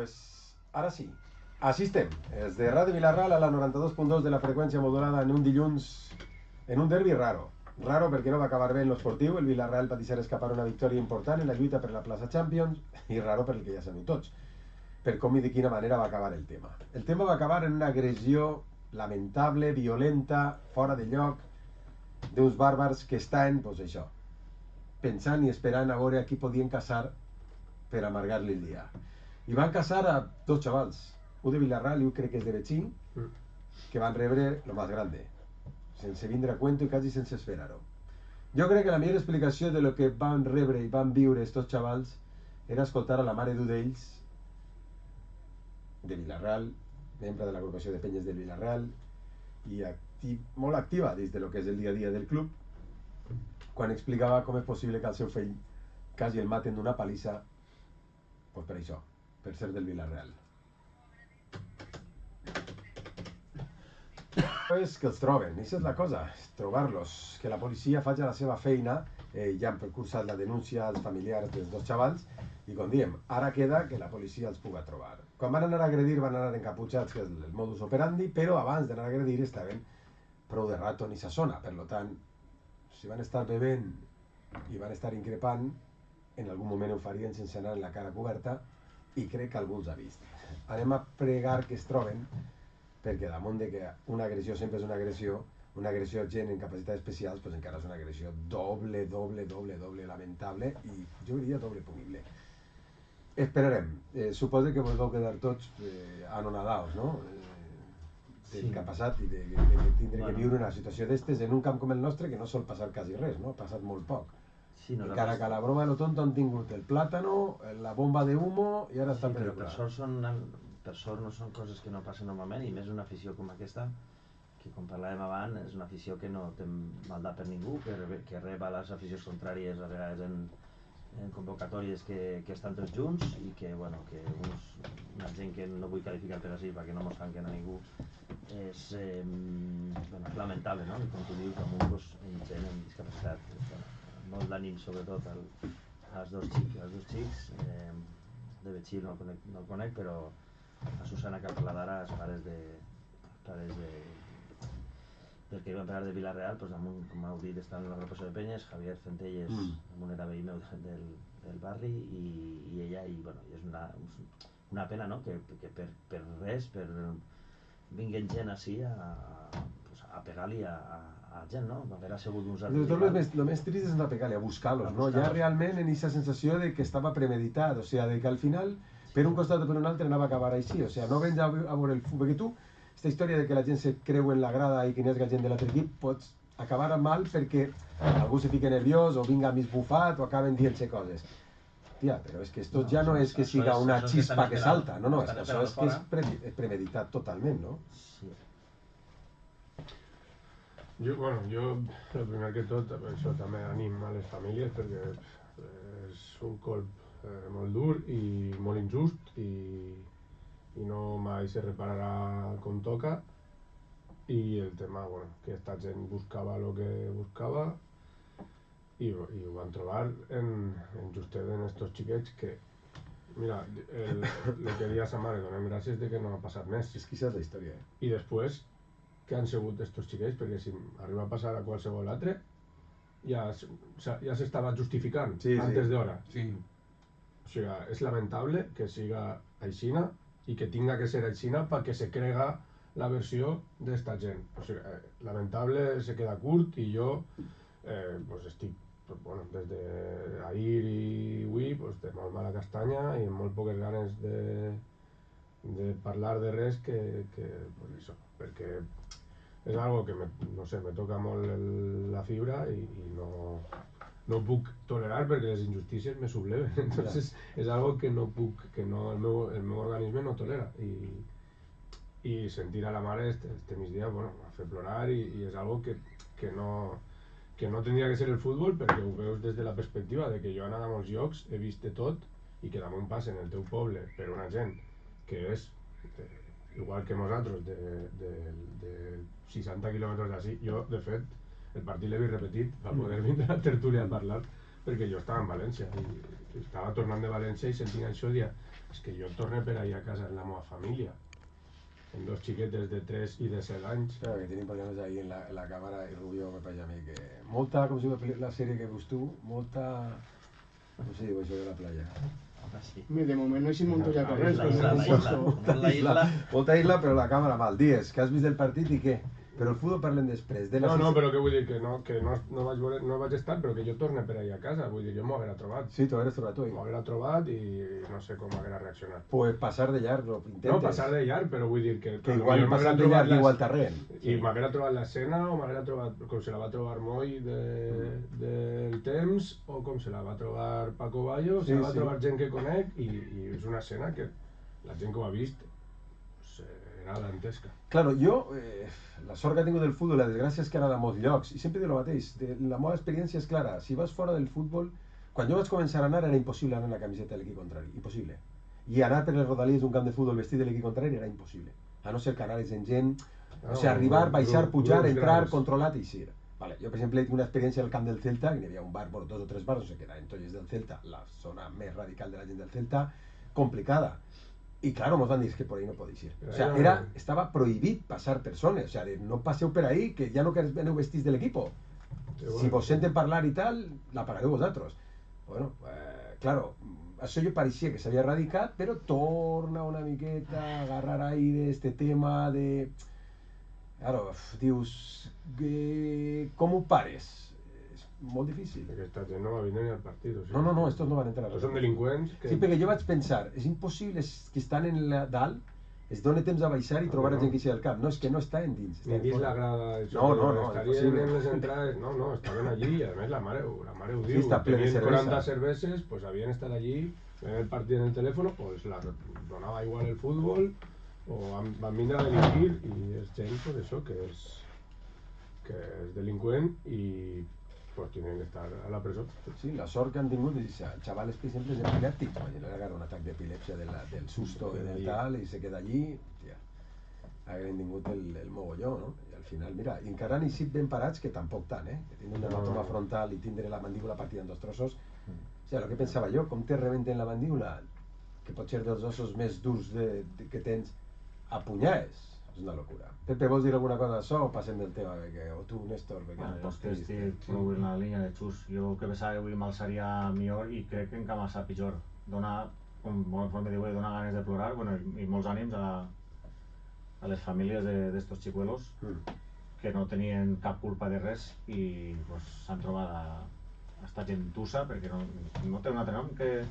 pues ara sí. Així estem, els de Ràdio Vila-ral a la 92.2 de la freqüència modulada en un dilluns, en un derbi raro. Raro perquè no va acabar bé en l'esportiu, el Vila-ral va deixar escapar una victòria important en la lluita per la plaça Champions, i raro pel que ja sabem tots, per com i de quina manera va acabar el tema. El tema va acabar en una agressió lamentable, violenta, fora de lloc, d'uns bàrbars que estaven, doncs això, pensant i esperant a veure a qui podien caçar per amargar-li el dia. I van caçar a dos xavals, un de Vila-ral i un crec que és de Betxí, que van rebre lo más grande, sense vindre a cuento i quasi sense esperar-ho. Jo crec que la millor explicació de lo que van rebre i van viure estos xavals era escoltar a la mare d'un d'ells, de Vila-ral, membre de l'agrupació de penyes de Vila-ral, i molt activa des de lo que és el dia a dia del club, quan explicava com és possible que el seu fill quasi el maten d'una palissa, pues per això, per ser del Vila-real. És que els troben, i això és la cosa, trobar-los, que la policia faci la seva feina. Ja han precursat la denúncia als familiars dels dos xavals, i com diem, ara queda que la policia els puga trobar. Quan van anar a agredir van anar encaputxats, que és el modus operandi, però abans d'anar a agredir estaven prou de rato ni sa zona, per tant, si van estar bevent i van estar increpant, en algun moment ho farien sense anar amb la cara coberta, i crec que algú els ha vist. Anem a pregar que es troben, perquè damunt de que una agressió sempre és una agressió a gent en capacitats especials, doncs encara és una agressió doble lamentable, i jo diria doble punible. Esperarem. Suposo que vos vau quedar tots anonadaos, no? Del que ha passat i de tindre que viure una situació d'estes en un camp com el nostre, que no sol passar quasi res, no? Ha passat molt poc. Encara que a la broma de lo tonto han tingut el plàtano, la bomba de humo, i ara estan per el plat. Per sort no són coses que no passen normalment, i més una afició com aquesta, que com parlàvem abans, és una afició que no té maldat per ningú, que reba les aficions contràries a vegades en convocatòries que estan tots junts, i que, bueno, que una gent que no vull qualificar per així perquè no mos tanquen a ningú, és lamentable, no? I com tu dius, amb gent amb discapacitat, molt d'ànim sobretot als dos xics, de Betxí no el conec, però a Susana, que ha parlat ara, els pares del que van parar de Vila-real, com heu dit, estan en l'agrupació de penyes, Javier Centelles, un era veí meu del barri, i ella, i és una pena, no?, que per res, vinguen gent així a pegar-li a gent, no?, haver assegut uns altres. Lo més trist és anar a pegar-li, a buscar-los, no? Ja realment en aquesta sensació de que estava premeditat, o sigui, de que al final, per un costat o per un altre, anava a acabar així, o sigui, no vens a veure el futbol, perquè tu, aquesta història de que la gent se creu en la grada i que n'hi ha gent de l'altre equip, pots acabar mal perquè algú se fica nerviós o vinga mig bufat o acaben dient-se coses. Tia, però és que esto ja no és que siga una xispa que salta, no, això és que és premeditat totalment, no? Sí. Jo, el primer que tot, això també anima a les famílies, perquè és un colp molt dur i molt injust, i no mai se repararà com toca, i el tema, que esta gent buscava el que buscava, i ho van trobar justet en estos xiquets que, mira, el que deia sa mare, donem gràcies de que no ha passat més. És que això és la història, I després, què han sigut estos xiquets? Perquè si arriba a passar a qualsevol altre, ja s'estava justificant antes d'hora. O sigui, és lamentable que siga aixina i que tinga que ser aixina perquè se crega la versió d'esta gent. O sigui, lamentable, se queda curt, i jo estic, des d'ahir i avui, de molt mala castanya i amb molt poques ganes de parlar de res que això, perquè és algo que me toca molt la fibra i no puc tolerar perquè les injustícies me subleven. Entonces és algo que no puc, que el meu organisme no tolera, i sentir a la mare este migdia va fer plorar, i és algo que no tindria que ser el futbol, perquè ho veus des de la perspectiva de que jo he anat a molts llocs, he vist de tot, i que damunt passen el teu poble per una gent que és igual que nosaltres, de 60 quilòmetres d'ací. Jo, de fet, el partit l'he vist repetit per poder vindre a la tertúlia a parlar, perquè jo estava en València i estava tornant de València i sentint això, És que jo torno per allà a casa amb la meva família, amb dos xiquetes de 3 i de 7 anys. Claro, que tenim problemes ahí en la cámara y Rubio me parece a mí que... Molta, com si la sèrie que veus tu, molta... No sé, digo això de la playa. Sí. De moment no he sigut Montoya corrents. La isla. Molta isla, però la càmera mal. Dies, que has vist el partit i què? Però el futbol parlem després. No, però que vull dir que no vaig estar, però que jo torno per allà a casa. Vull dir, jo m'ho haguera trobat. Sí, t'ho hagueres trobat tu. M'ho haguera trobat i no sé com haguera reaccionat. Pues passar de llarg, no intentes. No, passar de llarg, però vull dir que igual passar de llarg igual terreny. I m'haguera trobat l'escena o m'haguera trobat com se la va trobar Moy del temps o com se la va trobar Paco Bayo, se la va trobar gent que conec i és una escena que la gent que ho ha vist era dantesca. Claro, jo, la sort que he tingut del futbol, la desgràcia és que he anat a molts llocs, i sempre dic el mateix, la meva experiència és clara, si vas fora del futbol, quan jo vaig començar a anar era impossible anar amb la camiseta de l'equip contrari, impossible. I anar per les rodalies d'un camp de futbol vestit de l'equip contrari era impossible, a no ser que anaves en gent, o sigui, arribar, baixar, pujar, entrar, controlat i eixir. Vale, jo, per exemple, tinc una experiència al camp del Celta, que hi havia un bar, bueno, 2 o 3 bars, no sé què era, en Tolles del Celta, la zona més radical de la gent del Celta, complicada. Y claro, nos van a decir que por ahí no podéis ir. O sea, estaba prohibido pasar personas. O sea, no paseu per ahí, que ya no que veneu vestits del equipo. Si vos senten parlar y tal, la pagareu vosaltres. Bueno, claro, això jo pareixia que s'havia erradicat, però torna una miqueta a agarrar aire este tema de... Claro, dius, com ho pares? Molt difícil. Aquesta gent no va vindre ni al partit. O sigui. No, estos no van entrar. Estos són delinqüents. Sí, perquè jo vaig pensar, és impossible que estan en dalt, es dona temps a baixar i trobar gent que eixi del camp. No, és que no estan dins. Ni dins la grada. No, estarien en les entrades. No, estaven allí i a més la mare ho diu. Sí, està ple de cervesa. 40 cerveses, pues havien estat allí, ven el partit en el telèfon, pues la donava igual el futbol, o van vindre a delinquir, i és gent, pues això, que és delinqüent i pues tienen que estar a la presó. Sí, la sort que han tingut és xavales, per exemple, és epilèptic. Imagina un atac d'epilèpsia del susto i del tal, i se queda allí, hòstia, haguem tingut el mogolló, no? I al final, mira, i encara han eixit ben parats, que tampoc tant, que tenen una hematoma frontal i tindre la mandíbula partida en 2 trossos. O sigui, el que pensava jo, com te rebenten la mandíbula, que pot ser dels ossos més durs que tens, a punyades. És una locura. Pepe, vols dir alguna cosa d'això o passem del tema? O tu, Néstor? Pues que estic prou en la línia de Xus. Jo que pensava que avui mal seria millor i crec que encara massa pitjor. Dona, com me diu, dona ganes de plorar, bueno, i molts ànims a les famílies d'estos xicuelos que no tenien cap culpa de res i s'han trobat a estar gentussa, perquè no té un altre nom que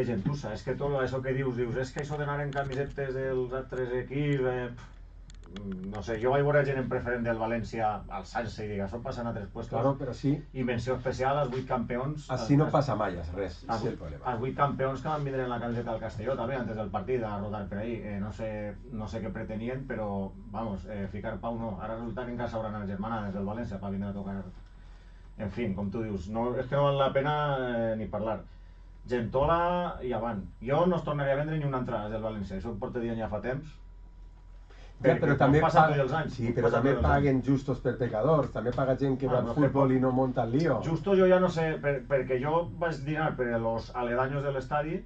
gentussa. És que tot això que dius, és que això d'anar en camisetes dels altres equips, no sé, jo vaig veure gent en preferent del València al Sanse i dic, això passa en altres puestos. Claro, però sí. I menció especial als 8 campions. Així no passa mai, res, és el problema. Els 8 campions que van vindre en la camiseta del Castelló també, antes del partit, a rodar per ahí. No sé què pretenien, però, vamos, ficar pau no. Ara resulta que encara s'hauran anat germanades del València per vindre a tocar. En fin, com tu dius, és que no val la pena ni parlar. Gentola i avant. Jo no es tornaria a vendre ni una entrada del València, això ho porto dient ja fa temps. Ja, però també però també paguen justos per pecadors, també paga gent que va al futbol i no monta el lío. Justos jo ja no sé, perquè jo vaig dinar per els aledaños de l'estadi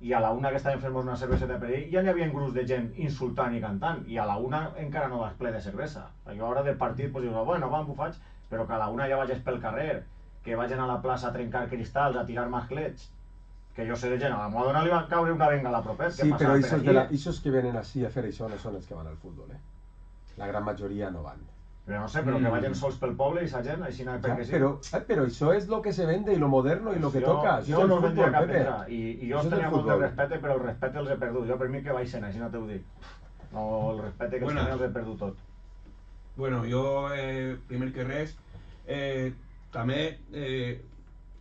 i a la una que estàvem fent una cerveseta per ahí ja n'hi havia grups de gent insultant i cantant i a la una encara no vas ple de cervesa. Jo a l'hora del partit pues dius, bueno, va, m'ho faig, però que a la una ja vagis pel carrer, que vagin a la plaça a trencar cristalls, a tirar masclets, que jo sé de gent, a la meva dona li va caure una bengala propet. Sí, però aquests que venen així a fer això no són els que van al futbol, La gran majoria no van. Però no sé, però que vagin sols pel poble i sa gent, així no perquè sí. Però això és lo que se vende i lo moderno i lo que toca. Jo no els vendria cap entrada. I jo tenia molt de respecte, però el respecte els he perdut. Jo per mi que baixen, així no t'ho dic. No, el respecte que els tenia els he perdut tot. Bueno, jo, primer que res, també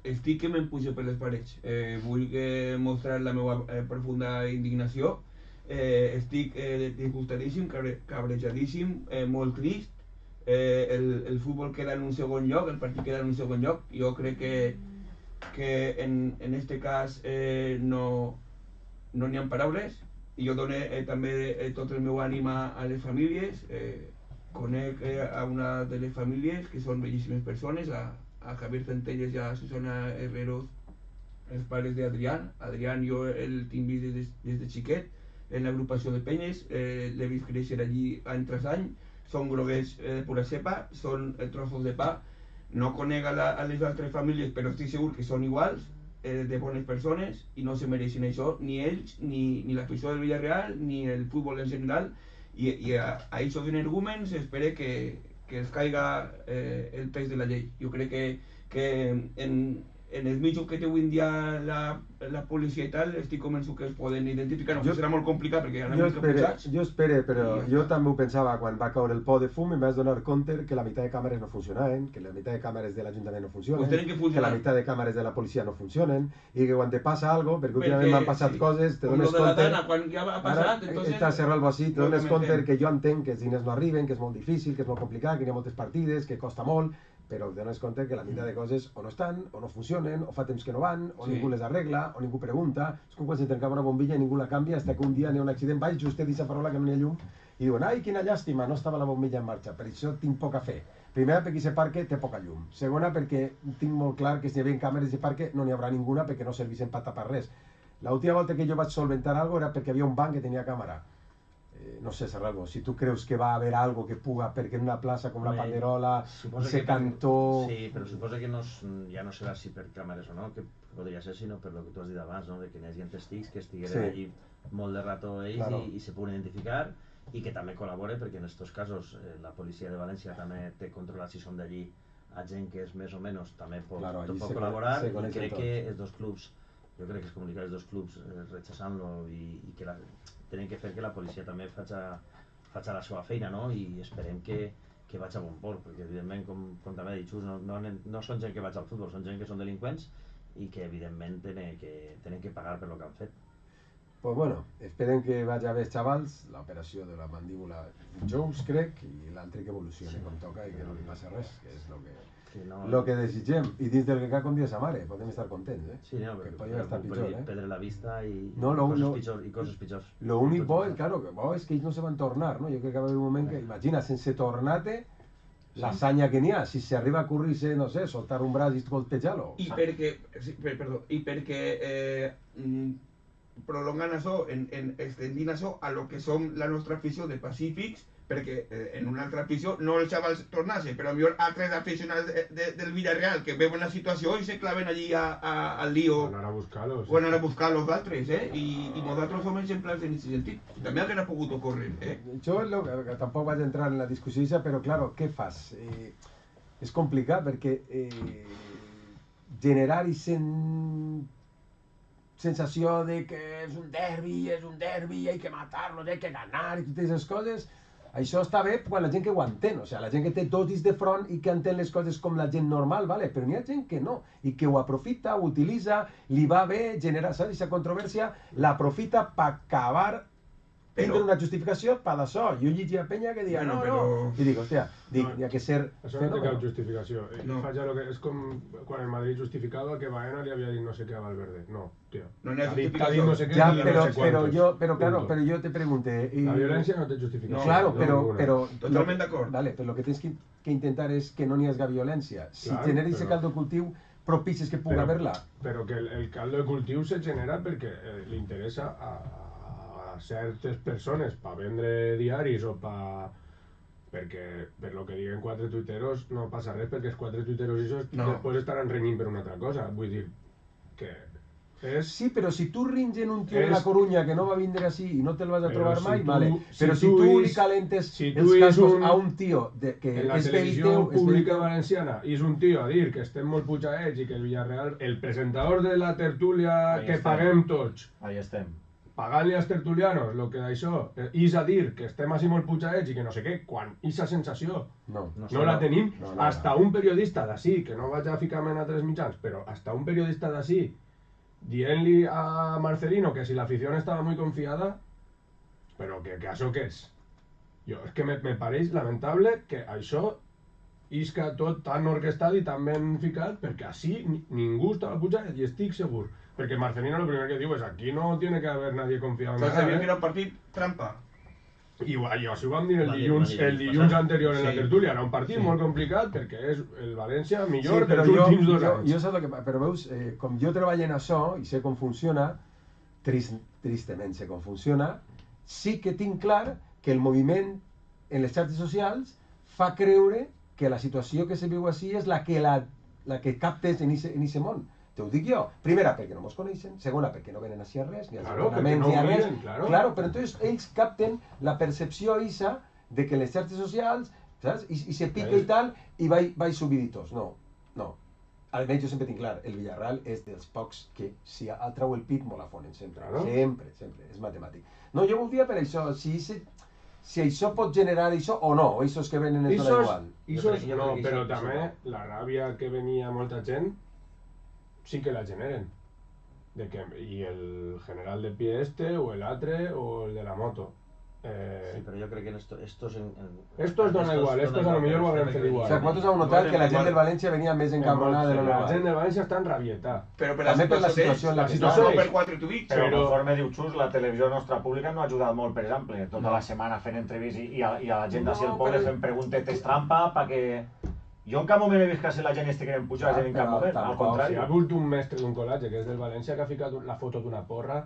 estic que me'n pujo per les parets. Vull mostrar la meva profunda indignació. Estic disgustadíssim, cabrejadíssim, molt trist. El futbol queda en un segon lloc, el partit queda en un segon lloc. Jo crec que en este cas no n'hi ha paraules. I jo dono també tot el meu ànim a les famílies. Conec a una de les famílies que són bellíssimes persones, a Javier Centelles i a Susana Herreros, els pares d'Adrián. Adrián jo el tinc vist des de xiquet en l'agrupació de penyes, l'he vist créixer allí any tras any, són groguers de pura cepa, són trossos de pa. No conec a les altres famílies, però estic segur que són iguals, de bones persones, i no se mereixen això, ni ells, ni l'afició del Villarreal, ni el futbol en general, i a aquests energúmens espero que els caiga el pes de la llei. Jo crec que en els mitjos que té avui en dia la policia i tal, estic convençut que es poden identificar. No, serà molt complicat perquè hi ha una mica posats. Jo espero, però jo també ho pensava quan va caure el pot de fum i em vaig donar compte que la meitat de càmeres no funcionaven, que la meitat de càmeres de l'Ajuntament no funcionen, que la meitat de càmeres de la policia no funcionen, i que quan te passa algo, perquè últimament m'han passat coses, te dones compte... Quan ja ha passat, entonces... T'ha cerrat algo així, te dones compte que jo entenc que els diners no arriben, que és molt difícil, que és molt complicat, que hi ha moltes partides, que costa molt, però te dones compte que la meitat de coses o no estan, o no funcionen, o fa temps que no van, o ningú les arregla, o ningú pregunta. És com quan se trencava una bombilla i ningú la canvia, fins que un dia n'hi ha un accident baix, just he dit la paraula que no hi ha llum, i diuen, ai, quina llàstima, no estava la bombilla en marxa. Per això tinc poca fe. Primera, perquè aquest parc té poca llum. Segona, perquè tinc molt clar que si hi havia càmeres de parc no n'hi haurà ninguna perquè no serveixen per tapar res. L'última volta que jo vaig solventar alguna cosa era perquè havia un banc que tenia càmera. No sé, Serralvo, si tu creus que va haver algo que puga, perquè en una plaça com la Panderola, ese cantó... Sí, però suposa que ja no serà si per càmeres o no, que podria ser, sinó per lo que tu has dit abans, no? De que n'hi hagi testics que estigueren allí molt de rato ells i se puguen identificar, i que també col·labore, perquè en aquests casos la policia de València també té controlat si són d'allí a gent que és més o menys, també pot col·laborar, i crec que els dos clubs, jo crec que es comunicar els dos clubs rechazant-lo i que tenen que fer que la policia també faci la seva feina, no? I esperem que vaig a bon port, perquè evidentment, com també ha dit Xus, no són gent que vaig al futbol, són gent que són delinqüents i que evidentment tenen que pagar per lo que han fet. Pues bueno, esperem que vagi bé els xavals, l'operació de la mandíbula Jous, crec, i l'altre que evolucioni com toca i que no li passa res, que és lo que desitgem. I dins del que cal com dia sa mare, podem estar contents, eh? Sí, no, que podria estar pitjor, eh? Perdre la vista i coses pitjors. Lo únic bo, claro, que bo és que ells no se van tornar, no? Jo crec que va haver un moment que, imagina, sense tornar-te, l'hassanya que n'hi ha, si s'arriba a currir-se, no sé, soltar un braç i colpejar-lo. I perquè prolongant això, extendint això a lo que som la nostra afició de pacífics, perquè en una altra afició no els xavals tornassen, però millor altres aficionats del Villarreal que veuen la situació i se claven allí al lío o anar a buscar-los d'altres, i nosaltres som exemplars en aquest sentit. També hauria pogut ocórrer, Jo tampoc vaig entrar en la discussió, però claro, què fas? És complicat perquè generar aquesta sensació de que és un derbi, hay que matarlo, hay que ganar i totes aquestes coses. Això està bé quan la gent que ho entén, o sigui, la gent que té dos dits de front i que entén les coses com la gent normal, vale? Però n'hi ha gent que no, i que ho aprofita, ho utilitza, li va bé, genera, saps, aquesta controvèrsia, l'aprofita per acabar tindre una justificació per d'això. Jo llegia penya que deia, no, i dic, hòstia, hi ha que ser... Això no té cap justificació. És com quan el Madrid justificava que Baena li havia dit no sé què a Valverde. No, tio. No n'hi ha justificació. Ja, però jo te pregunte... La violència no té justificació. Claro, però... Totalment d'acord. Vale, però el que tens que intentar és que no n'hi hagi violència. Si generis aquest caldo cultiu, propicis que pugui haver-la. Però que el caldo de cultiu se genera perquè li interessa a certes persones per vendre diaris o perquè per lo que diguen quatre tuiteros no passa res, perquè els quatre tuiteros després estaran renyint per una altra cosa. Vull dir que és... Sí, però si tu ringen un tio de la Corunya que no va vindre així i no te'l vas a trobar mai, vale. Però si tu li calentes els casos a un tio que en la televisió pública valenciana és un tio a dir que estem molt putxaets i que el Villarreal, el presentador de la tertúlia que paguem tots, ahí estem, pagant-li als tertulianos el que d'això és a dir que estem així molt putxaets i que no sé què, quan aquesta sensació no la tenim, hasta un periodista d'ací, que no vaig a ficar-me en altres mitjans, però hasta un periodista d'ací dient-li a Marcelino que si l'afició estava molt confiada, però que això què és? És que me pareix lamentable que això isca tot tan orquestat i tan ben ficat, perquè així ningú estava putxat i estic segur. Porque Marcelino lo primero que digo es aquí no tiene que haber nadie confiado en nada. Entonces, que era un partido trampa. I això ho vam dir el dilluns anterior en la tertúlia, era un partit molt complicat perquè és el València millor dels últims 2 anys. Jo sé el que... Però veus, com jo treballo en això i sé com funciona, tristament sé com funciona, sí que tinc clar que el moviment en les xarxes socials fa creure que la situació que se viu així és la que captes en ese món. Te ho dic jo. Primera, perquè no mos coneixen. Segona, perquè no venen així a res, ni als abonaments, ni a res. Claro, però entonces ells capten la percepció eixa de que les xarxes socials, saps? I se pica i tal, i vaig subidits. No. Almenys jo sempre tinc clar, el Villarreal és dels pocs que si trau el pit me la fonen sempre. Sempre, és matemàtic. No, jo voldria per això, si això pot generar això o no, o això que venen és igual. No, però també la ràbia que venia molta gent sí que la generen. Y el general de pie o el atre o el de la moto. Sí, pero yo creo que estos dona igual, estos a lo millor ho haurem fet igual. O sigui, vosaltres heu notat que la gent del València venia més encabronada de lo normal. La gent del València està en rabieta. Però per la situació en la que està, per 4 tuits. Però conforme diu Xus, la televisió nostra pública no ha ajudat molt, per exemple, tota la setmana fent entrevistes i a la gent d'ací al poble fent preguntetes trampa perquè... Jo en cap moment he vist que la gent estigui pujar la gent en cap moment, al contrari. Hi ha hagut un mestre d'un col·legi que és del València que ha ficat la foto d'una porra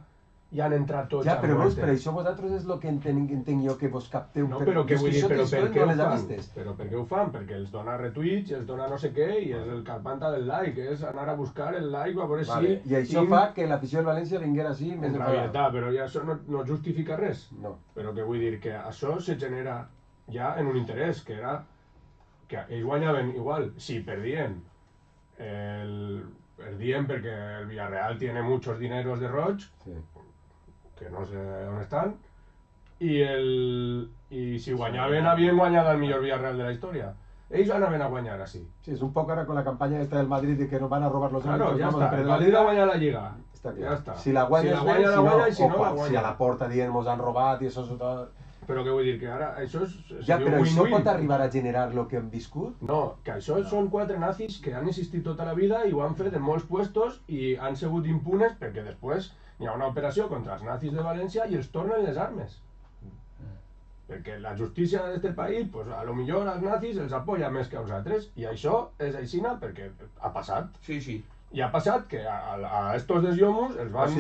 i han entrat tots a muerte. Ja, però veus, per això vosaltres és el que entenc jo que vos capteu. No, però què vull dir, però per què ho fan? Però per què ho fan? Perquè els dona retuits, els dona no sé què, i és el carpanta del like, és anar a buscar el like, a veure si... I això fa que l'afició del València vinguera així més enfadada. Però ja això no justifica res. No. Però què vull dir, que això se genera ja en un interès, que era... que ells guanyaven igual, si perdien perquè el Villarreal tiene muchos dineros de roig, que no sé on estan, i si guanyaven havien guanyat el millor Villarreal de la història. Ells anaven a guanyar així. Sí, és un poc ara con la campanya esta del Madrid de que nos van a robar los euros. Claro, ya está, el Madrid ha guanyat la Lliga. Ja està. Si la guanya, la guanya, si no la guanya. Si a la porta dient mos han robat i això és tot... Però què vull dir, que ara això és... Ja, però això pot arribar a generar el que hem viscut? No, que això són 4 nazis que han existit tota la vida i ho han fet en molts puestos i han sigut impunes perquè després hi ha una operació contra els nazis de València i els tornen les armes. Perquè la justícia d'aquest país, pues, a lo millor als nazis els apoya més que als altres i això és aixina perquè ha passat. Sí. I ha passat que a estos desllomos els van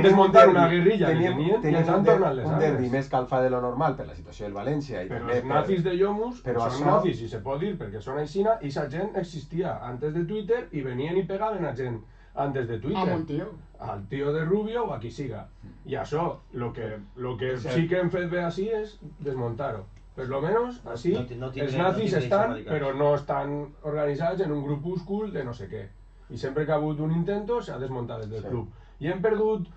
desmuntar una guerrilla que tenien i ens han tornat les armes. Un derbi més calfa de lo normal per la situació del València. Però els nazis de Llomus són nazis, i se pot dir, perquè són aixina, i sa gent existia antes de Twitter i venien i pegaven a gent antes de Twitter. A un tío. Al tío de Rubio o a qui siga. I això, lo que sí que hem fet bé així és desmuntar-ho. Per lo menos, així, els nazis estan, però no estan organitzats en un grupúscul de no sé què. I sempre que ha hagut un intento s'ha desmuntat des del club. I hem perdut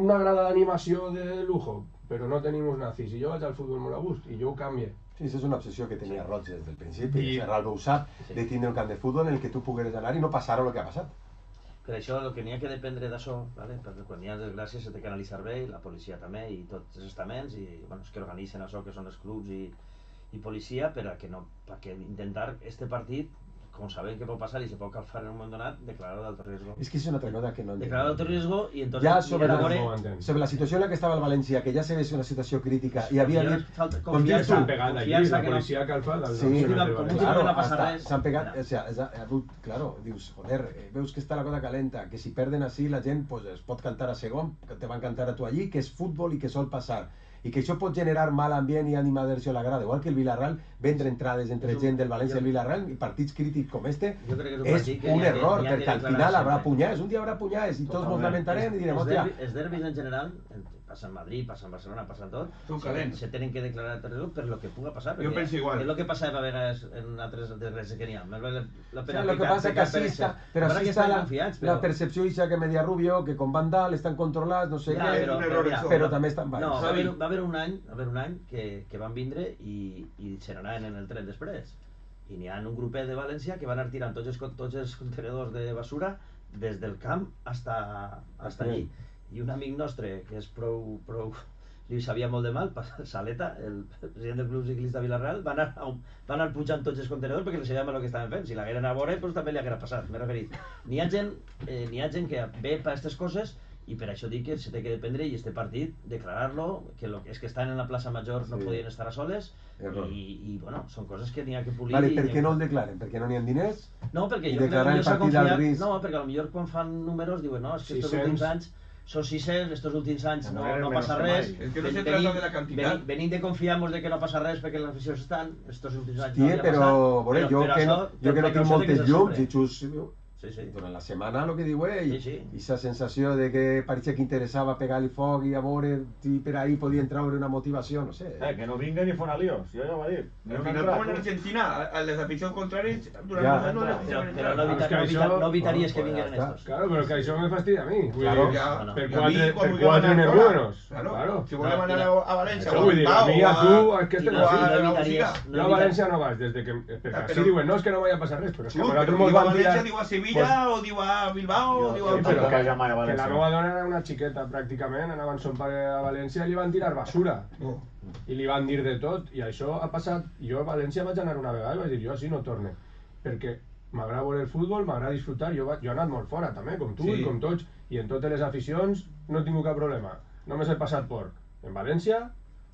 una grada d'animació de lujo, però no tenim uns nazis. I jo vaig al futbol molt a gust, i jo ho canvie. Sí, això és una obsessió que tenia Roig des del principi. I Serralbo ho sap, de tindre un camp de futbol en el que tu pogueres anar i no passar el que ha passat. Per això el que n'hi ha que dependre d'això, perquè quan hi ha desgràcies s'ha de canalitzar bé, i la policia també, i tots els estaments, i els que organitzen això, que són els clubs i policia, perquè intentar este partit, com sabem que pot passar i se pot calfar en un moment donat, declarar d'alto riesgo. És que és una altra cosa que no entenem. Declarar d'alto riesgo i entonces... Ja sobre la situació en la que estava el València, que ja se ve una situació crítica, i havia dit... Confiança. S'han pegat allí, la policia ha calfat... Sí, claro, s'han pegat... O sea, claro, dius, joder, veus que està la cosa calenta, que si perden així la gent es pot cantar a segon, que te van cantar a tu allí, que és futbol i que sol passar. I que això pot generar mal ambient i animadversió a la grada, igual que el Villarreal, vendre entrades entre gent del València i el Villarreal i partits crítics com este, és un error, perquè al final haurà punyades, un dia haurà punyades i tots ens lamentarem i direm, hòstia... Els derbis en general, passa en Madrid, passa en Barcelona, passa en tot, se tenen que declarar terror per lo que puga passar, jo penso igual. És el que passava a vegades en altres desgràcies que n'hi ha. El que passa que així està, però així està la percepció ixa que media Rubio, que com van dalt estan controlats, no sé què, però també estan baix. No, va haver un any que van vindre i se n'anaven en el tren després. I n'hi ha un grupet de València que van anar tirant tots els contenedors de basura des del camp hasta allí. I un amic nostre, que és prou li sabia molt de mal, Saleta, el president del club ciclista Villarreal, va anar pujant tots els contenedors perquè li sabia el que estaven fent. Si l'hagueren a veure, doncs també li haguera passat, m'he referit. N'hi ha gent que ve per aquestes coses i per això dic que se té que dependre i este partit, declarar-lo, que és que estan en la plaça Major no podien estar a soles i bueno, són coses que n'hi ha que polir. Vale, per què no el declaren? Perquè no n'hi ha diners? No, perquè I jo crec que declarar el s'ha partit al confiat... risc. No, perquè potser quan fan números diuen no, és que estos últims anys són 600, estos últims anys no passa res. Es que no se trata de la cantidad. Venim de confiar-nos de que no passa res perquè les aficions estan, estos últims anys no havia passat. Però jo que no tinc moltes llums i xus... Durant la setmana el que diu ell, i aquesta sensació de que pareixia que interessava pegar-li foc i a veure si per ahí podien treure una motivació, no sé. Que no vinguen i fon a líos, jo ja ho he dit. Al final, com en Argentina, a les aficions contràries durant els anys no les deixaven entrar. No evitaries que vinguin estos. Claro, pero que això me fastidia a mi. Claro. Per quatre energúmenos. Claro. Si volem anar a València o a Bilbao a mi, a tu, és que estem així. Jo a València no vaig, des de que... Perquè així diuen, no, és que no vaya a passar res, però és que nosaltres diu a València, diu a Sevilla o diu a Bilbao o diu a... Que la nova dona era una xiqueta, pràcticament, anava amb son pare a València i li van tirar basura. I li van dir de tot, i això ha passat... Jo a València vaig anar una vegada i vaig dir, jo així no torne. Perquè m'agrada veure el futbol, m'agrada disfrutar, jo he anat molt fora també, com tu i com tots, i en totes les aficions no he tingut cap problema. Només he passat por en València,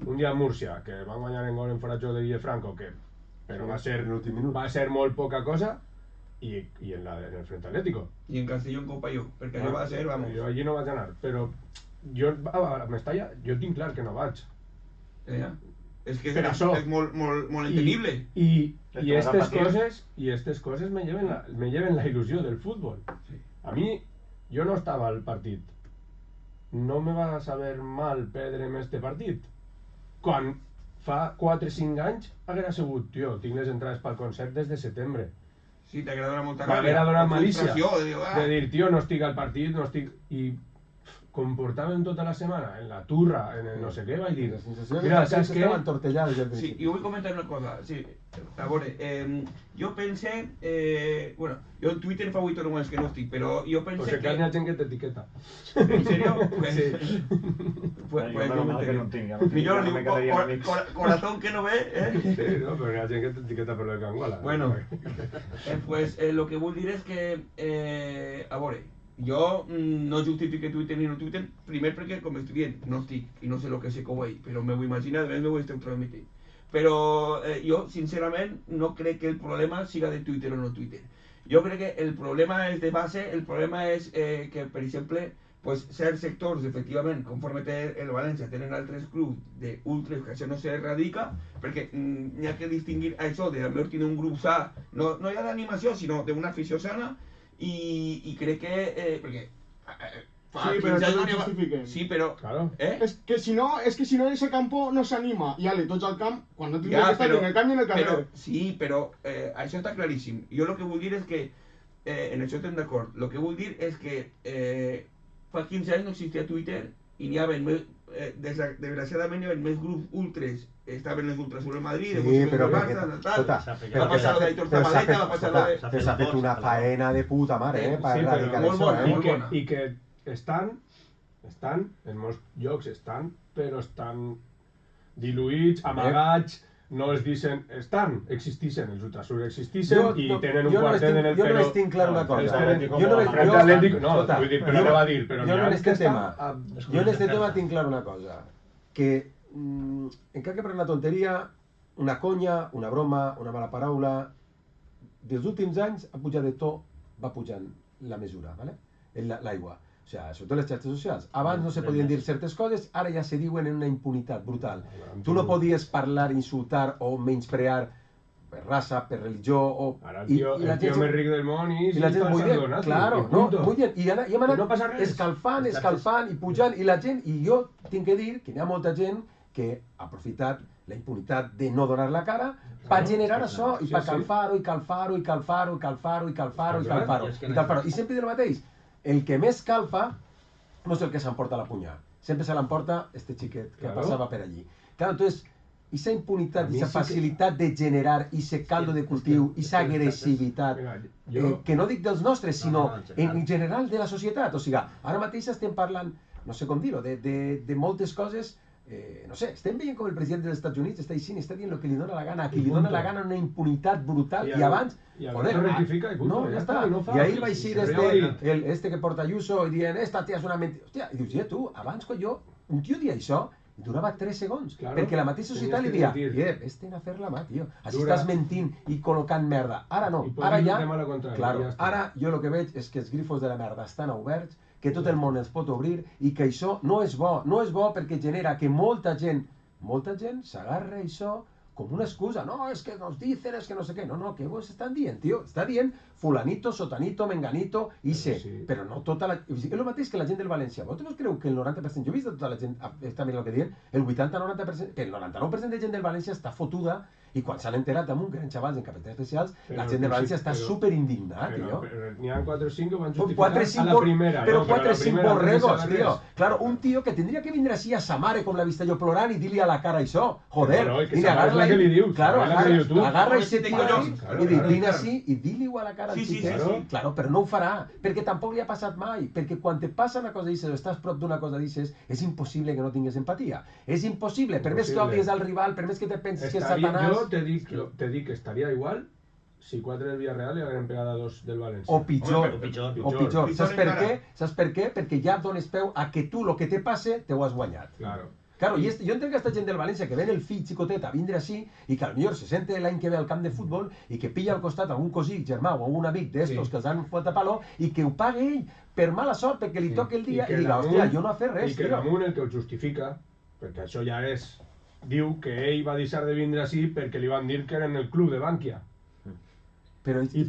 un dia a Múrcia, que van guanyar en gol en fora de joc de Villafranco, que però va ser molt poca cosa, i en el Frente Atlético. I en Castelló en Copa jo, perquè allò va ser, vamos. Jo allí no vaig anar, però jo a Mestalla jo tinc clar que no vaig. És que és molt entendible. Y estas cosas me lleven la ilusión del fútbol. A mí, yo no estaba al partido. No me va a saber mal perdre'm este partit. Quan fa 4 o 5 anys haguera sigut, tio, tinc les entrades pel concert des de setembre. Sí, t'haguera donat molta ràbia. M'haguera donat malícia de dir, tio, no estic al partit, no estic... I comportàvem tota la setmana en la turra, en el no sé què, vaig dir... Mira, saps què? Sí, jo vull comentar una cosa. Sí, a veure, jo pense... Bueno, jo en Twitter fa 8 hores que no estic, però jo pense que... Pues que hi ha gent que t'etiqueta. ¿En serio? Sí. Pues que no tinc. Millor diu, corazón que no ve, Sí, no, però hi ha gent que t'etiqueta per lo de Canguala. Bueno, pues lo que vull dir és que, a veure, jo no justifique Twitter ni no Twitter, primer perquè com estic dient, no estic i no sé el que sé que ho veig, però me ho imagino, a més me ho esteu transmitint. Però jo, sincerament, no crec que el problema siga de Twitter o no Twitter. Jo crec que el problema és de base, el problema és que, per exemple, pues, certs sectors, efectivament, conforme té el València, tenen altres clubs d'ultres, que això no s'erradica, perquè n'hi ha que distingir això de millor tenir un grup sa, no ja d'animació, sinó d'una afició sana, i crec que... perquè... Sí, pero eso no justifiquen. Sí, pero... Claro. Es que si no en ese campo no se anima. Y ale, tots al camp, quan no tindria que estar en el camp i en el carrer. Sí, però això està claríssim. Jo el que vull dir és que, en això estem d'acord, el que vull dir és que fa 15 anys no existia Twitter i n'hi havia més, desgraciadament hi havia més grups ultres. Estaven les ultras sobre Madrid, sí, però va passar lo d'Aitor Zabaleta, va passar lo de... Però s'ha fet una faena de puta mare, per erradicar això, I que estan, en molts llocs estan, però estan diluïts, amagats, no es dicen, existixen, els ultrasurs existixen i tenen un quartet en el però... Jo no estic clar una cosa. Però no va dir, però jo en este tema tinc clar una cosa, que encara que per una tonteria, una conya, una broma, una mala paraula, dels últims anys ha pujat de to, va pujant la mesura, l'aigua. O sigui, sobretot les xarxes socials. Abans no se podien dir certes coses, ara ja se diuen en una impunitat brutal. Tu no podies parlar, insultar o menysprear per raça, per religió o... Ara el tio més ric del món i la gent muy bien, claro, no, muy bien. I hem anat escalfant i pujant, i la gent, i jo tinc que dir que hi ha molta gent que ha aprofitat la impunitat de no donar la cara per generar això, i per calfar-ho, i calfar-ho, i calfar-ho, i calfar-ho, i calfar-ho, i calfar-ho. I sempre diu el mateix. El que més calfa no és el que s'emporta la punyà. Sempre se l'emporta este xiquet que passava per allí. Claro, entonces, esa impunitat, esa facilitat de generar ese caldo de cultiu, esa agressivitat, que no dic dels nostres, sinó en general de la societat. O sigui, ara mateix estem parlant, no sé com dir-ho, de moltes coses no sé, estem veient com el president dels Estats Units està dient el que li dona la gana, a qui li dona la gana una impunitat brutal, i abans, joder, no, ja està, i ahir va eixir este que porta Ayuso i dient, esta tia és una mentida, hòstia, i dius, ja tu, abans quan un tio dia això, i durava 3 segons, perquè la mateixa societat li dia, este a fer la mà, tio, així estàs mentint i col·locant merda, ara no, ara ja, claro, ara jo el que veig és que els grifos de la merda estan oberts, que tot el món els pot obrir i que això no és bo perquè genera que molta gent s'agarra a això com una excusa, no, és que nos dicen, és que no sé què, no, què vos estan dient, tio? Està dient fulanito, sotanito, menganito, però no tota la... És el mateix que la gent del València. Vosaltres creu que el 90%, jo he vist tota la gent, està mirant el que diuen, el 80-90%, que el 99% de gent del València està fotuda i quan s'han enterat damunt que eren xavals en capitals especials, la gent de València està superindignat, tio. Però n'hi ha 4 o 5 que van justificar a la primera. Però 4 o 5 borregos, tio. Claro, un tio que tindria que vindre així a sa mare com l'ha vist jo plorant i dir-li a la cara això. Joder, i agarra la que li dius. Claro, agarra ese tio i vine així i dir-li-ho a la cara al xiquet. Claro, però no ho farà, perquè tampoc li ha passat mai, perquè quan te passa una cosa d'aixes o estàs prop d'una cosa d'aixes, és impossible que no tingues empatia. És impossible, per més que odies al rival, per més que te penses que és Satanàs... Te dic que estaria igual si 4 del Villarreal li hagueren pegat a 2 del València. O pitjor. Saps per què? Perquè ja dones peu a que tu, el que te passe, te ho has guanyat. Claro, i jo entenc que aquesta gent del València que ven el fill xicotet a vindre així i que potser se sente l'any que ve al camp de futbol i que pilla al costat algun cosí, germà o algun amic d'estos que els han fot a palo i que ho pague ell per mala sort perquè li toque el dia i diga, hòstia, jo no he fet res, tio. I que damunt el que ho justifica, perquè això ja és, diu que ell va deixar de vindre així perquè li van dir que era en el club de Bankia. I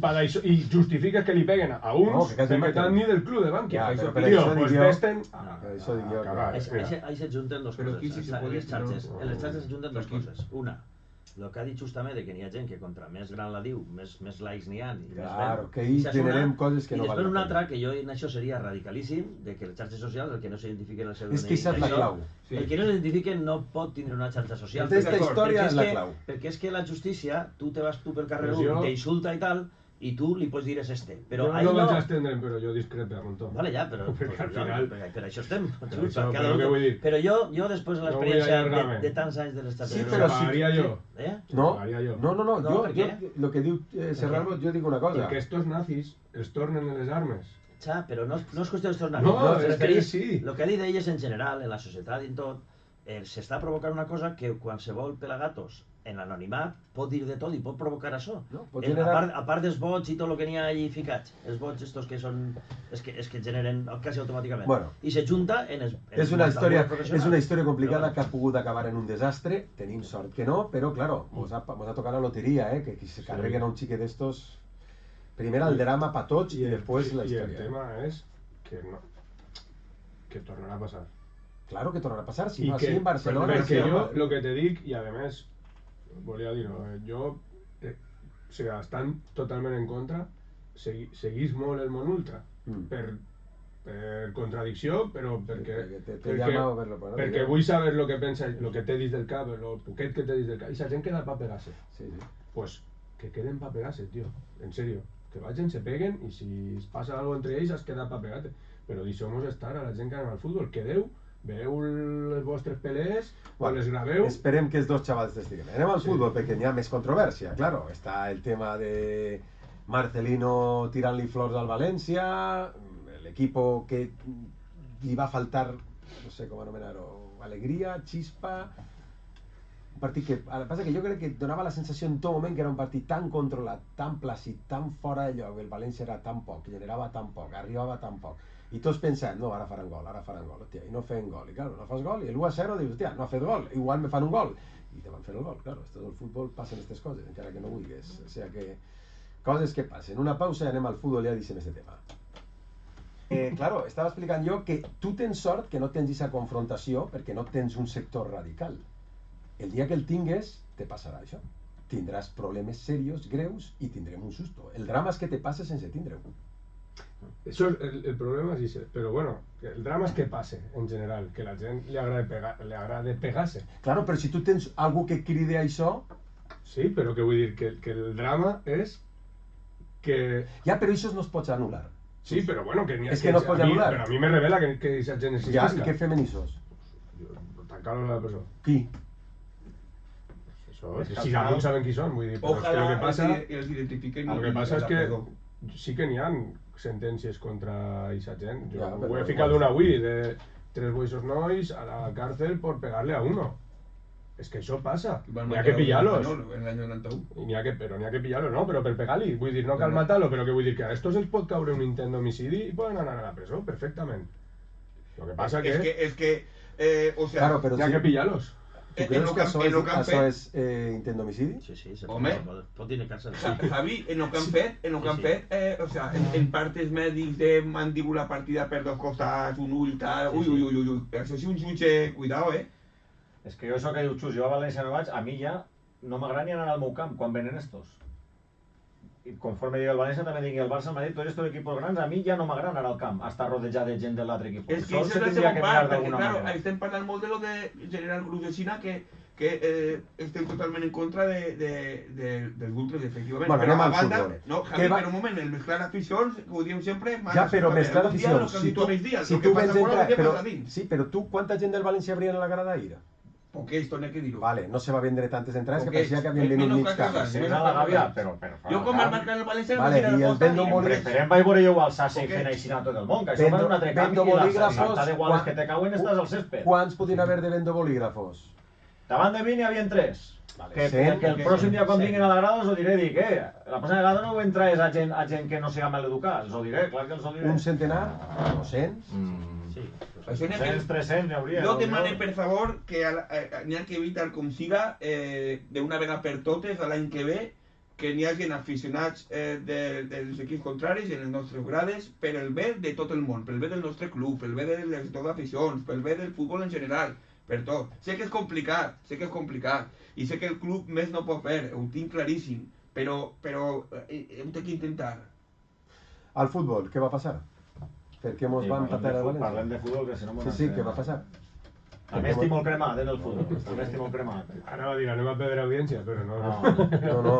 justifica que li peguen a uns perquè t'han dit del club de Bankia. Tio, pues vesten... Ahí se junten dos coses. En les xarxes s'ajunten dos coses. Una, el que ha dit justament de que n'hi ha gent que contra més gran la diu, més likes n'hi ha i més claro, que ahí generem coses que no valen. I després una altra, que jo en això seria radicalíssim, de que les xarxes socials, el que no s'identifiquen el seu DNI... És que això és la clau. El que no s'identifiquen no pot tindre una xarxa social. Aquesta història és la clau. Perquè és que la justícia, tu te vas pel carrer t'insulta i tal, i tu li pots dir és este. Jo no vaig estendre, però jo discrepe a Montó. Vale, ja, però al final... Per això estem. Però jo després de l'experiència de tants anys de l'estat... Sí, però si... jo. No, jo, el que diu Serrano, jo dic una cosa. Perquè estos nazis els tornen en les armes. Ja, però no és qüestió dels tornats. No, és que sí. El que ha dit d'elles en general, en la societat i en tot, s'està provocant una cosa que qualsevol pelagatos en l'anonimat pot dir de tot i pot provocar això. A part dels vots i tot el que n'hi ha allí ficats, els vots estos que són... és que generen quasi automàticament. I se junta en els... És una història complicada que ha pogut acabar en un desastre, tenim sort que no, però, claro, mos ha tocat la loteria, que se carreguen a un xique d'estos... Primer el drama pa tots i després la història. I el tema és que tornarà a passar. Claro que tornarà a passar, si no així en Barcelona... Perquè jo, el que te dic, i a més, volia dir-ho, jo, o sigui, estan totalment en contra, seguís molt el món ultra, per contradicció, però perquè vull saber el que pensa, el que té dins del cap, el poquet que té dins del cap, i la gent queda pa pegar-se. Pues que queden pa pegar-se, tio, en sèrio, que vagin, se peguen, i si es passa alguna cosa entre ells, has quedat pa pegar-te. Però deixem-nos estar a la gent que anem al futbol, quedeu, veu les vostres pelees, les graveu... Esperem que els dos xavals estiguen. Anem al futbol perquè n'hi ha més controvèrsia, claro. Està el tema de Marcelino tirant-li flors al València, l'equip que li va faltar, no sé com anomenar-ho, alegria, xispa... Un partit que... El que passa que jo crec que donava la sensació en tot moment que era un partit tan controlat, tan plàcid, tan fora de lloc, el València era tan poc, generava tan poc, arribava tan poc. I tots pensant, no, ara faran gol, hòstia, i no feien gol. I clar, no fas gol, i el 1-0 dius, hòstia, no ha fet gol, igual me fan un gol. I te van fer el gol, clar, esto del futbol passen aquestes coses, encara que no vulguis. O sigui que, coses que passen. Una pausa i anem al futbol i ja deixem este tema. Claro, estava explicant jo que tu tens sort que no tens aquesta confrontació perquè no tens un sector radical. El dia que el tingues, te passarà això. Tindràs problemes serios, greus, i tindrem un susto. El drama és que te passa sense tindre-ho. Això, el problema és això, però bueno, el drama és que passe, en general, que la gent li agrada pegar-se. Claro, però si tu tens algú que cride a això... Sí, però què vull dir? Que el drama és que... Ja, però això no es pot anul·lar. Sí, però bueno, que és que no es pot anul·lar. Però a mi me revela que aquesta gent existisca. Ja, i què fem en això? Està Tancar-los a la presó. Qui? Això, si alguns saben qui són, vull dir, però és que el que passa... els identifiquen... El que passa és que sí que n'hi ha sentències contra aquesta gent. Jo ho he ficat una avui, de 3 boixos nois a la cárcel por pegarle a uno. Es que això passa. N'hi ha que pillar-los. En l'any 91. Però n'hi ha que pillar-los, no? Però per pegar-li. Vull dir, no cal matar-lo, però que vull dir que a estos els pot caure un intent d'homicidi i poden anar a la presó, perfectament. Lo que passa que... Es que, o sea... Claro, pero n'hi ha que pillar-los. ¿Tú crees que eso es intent d'homicidi? Sí, Home, pot tenir càrcel. Javi, en el que han fet, o sea, en partes mèdics de mandíbula partida per dos costats, un ull, tal... Ui, això és un jutge, cuidao, És que jo això que dius, Xus, jo a València no vaig, a mi ja no m'agrada ni anar al meu camp quan venen estos. I conforme digui el València també digui el Barça, el Madrid, tots estos equipos grans, a mi ja no m'agrada anar al camp, estar rodejat de gent de l'altre equip. És que això és la seva part, perquè claro, estem parlant molt de lo de General Cruz de Xina, que estem totalment en contra dels ultras, efectivament. Bueno, anem al futbol. No, Javi, per un moment, el mesclar aficions, que ho diem sempre... Ja, però mesclar aficions, si tu vens entrar... Sí, però tu, quanta gent del València habría en la grada ahir? Porque esto no hay que dirlo. Vale, no se va a vender tantes entradas que parecía que habían venido mig camp. Se a la gàbia, però... Jo com el marcar el València... Vale, i el Vendo Bolígrafos... Preferent vaig veure jo al Sassi fent així a tot el món, que això va un altre canvi i la salta de guales que te cauen estàs al césped. Quants podien haver de Vendo Bolígrafos? Davant de mi n'hi havia 3. Que el pròxim dia quan vinguin a la grada els ho diré, dic, la pròxima vegada no ho entraes a gent que no siga mal educada, els ho diré, clar que els ho diré. Un centenar? 200? Sí. 200, 300 n'hi hauria. Jo demane, per favor, que n'hi ha que evitar com siga, d'una vegada per totes, l'any que ve, que n'hi hagi aficionats dels equips contraris en les nostres grades per el bé de tot el món, pel bé del nostre club, pel bé de les totes aficions, pel bé del futbol en general, per tot. Sé que és complicat, i sé que el club més no pot fer, ho tinc claríssim, però ho tinc que intentar. Al futbol, què va passar? Per què mos van patar a València? Parlem de futbol, que si no... Sí, què va passar? També estic molt cremat en el futbol, també estic molt cremat. Ara va dir, anem a perdre audiència, però no. No.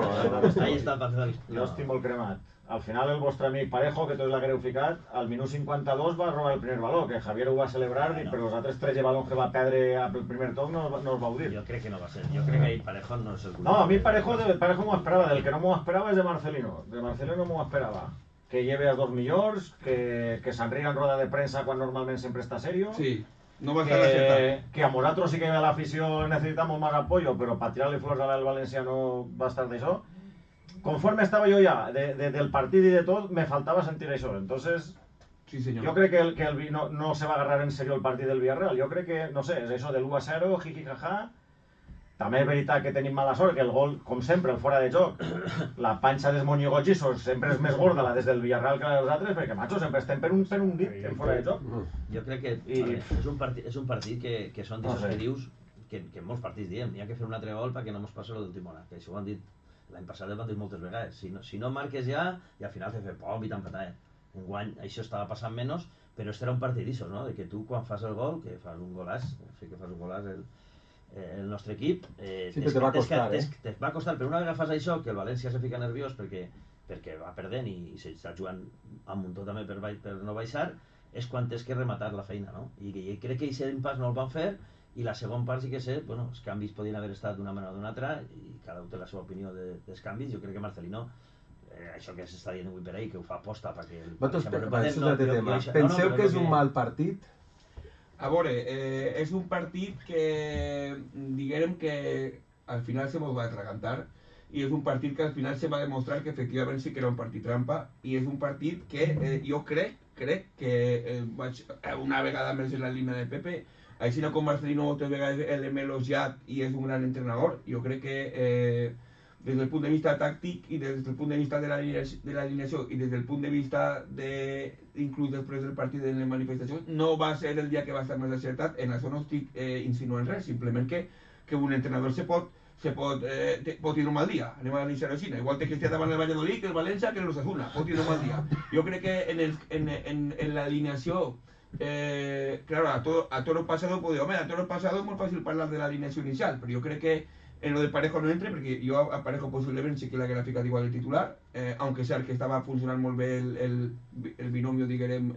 Ahí està el partit. Jo estic molt cremat. Al final el vostre amic Parejo, que tots l'haguereu ficat, al minut 52 va robar el primer baló, que Javier ho va celebrar, però els altres 13 balons que va perdre al primer toc no els vau dir. Jo crec que no va ser, jo crec que Parejo no és el culpable. No, a mi Parejo m'ho esperava, del que no m'ho esperava és de Marcelino. De Marcelino m'ho esperava. Que lleve els 2 millors, que s'enriga en roda de premsa quan normalment sempre està serio. Sí, no va estar acertat. Que a nosaltres sí que l'afició necessitamos más apoyo, però per tirar-li flors al València no va estar d'això. Conforme estava jo ja, del partit i de tot, me faltava sentir això. Entonces, sí, senyor. Jo crec que el no se va agarrar en serio el partit del Villarreal. Jo crec que, no sé, és això de l'1-0, jiji jaja. També és veritat que tenim mala sort, que el gol, com sempre, el fora de joc, la panxa dels monigochisos sempre és més gorda la des del Villarreal que la dels altres, perquè, macho, sempre estem per un dit en fora de joc. Jo crec que és un partit que són d'aixòs que dius, que en molts partits diem, n'hi ha que fer un altre gol perquè no mos passi l'última hora, que això ho han dit l'any passat, ho han dit moltes vegades, si no marques ja, i al final te fer pom i t'empatar. Enguany això estava passant menys, però este era un partit d'això, no? De que tu quan fas el gol, que fas un golàs, el nostre equip, sí, te va costar, te va costar, però una vegada fas això, que el València se fica nerviós perquè va perdent i s'està jugant amb un tot també per no baixar, és quan tens que rematar la feina, no? I crec que aquest impàs no el van fer, i la segona part sí que sé, bueno, els canvis podien haver estat d'una manera o d'una altra, i cada un té la seva opinió dels canvis. Jo crec que Marcelino, això que s'està dient avui per ahí, que ho fa aposta perquè... Penseu que és un mal partit? A veure, és un partit que, diguem que al final se mos va atragantar, i és un partit que al final se va demostrar que efectivament sí que era un partit trampa, i és un partit que jo crec que vaig una vegada més en la línia de Pepe, així com Marcelino moltes vegades l'hem elogiat i és un gran entrenador. Jo crec que des del punt de vista tàctic i des del punt de vista de l'alineació i des del punt de vista inclús després del partit de les manifestacions, no va ser el dia que va estar més acertat. En això no estic insinuant res, simplement que un entrenador pot tenir un mal dia, anem a analitzar-ho així, igual que estigui davant el Valladolid, que el València, que l'Osasuna, pot tenir un mal dia. Jo crec que en l'alineació, claro, a toro pasado es molt fàcil parlar de l'alineació inicial, però jo crec que en lo de Parejo no entre, perquè jo a Parejo possiblement sí que l'haguera ficat igual el titular, aunque cert que estava funcionant molt bé el binomio, diguem,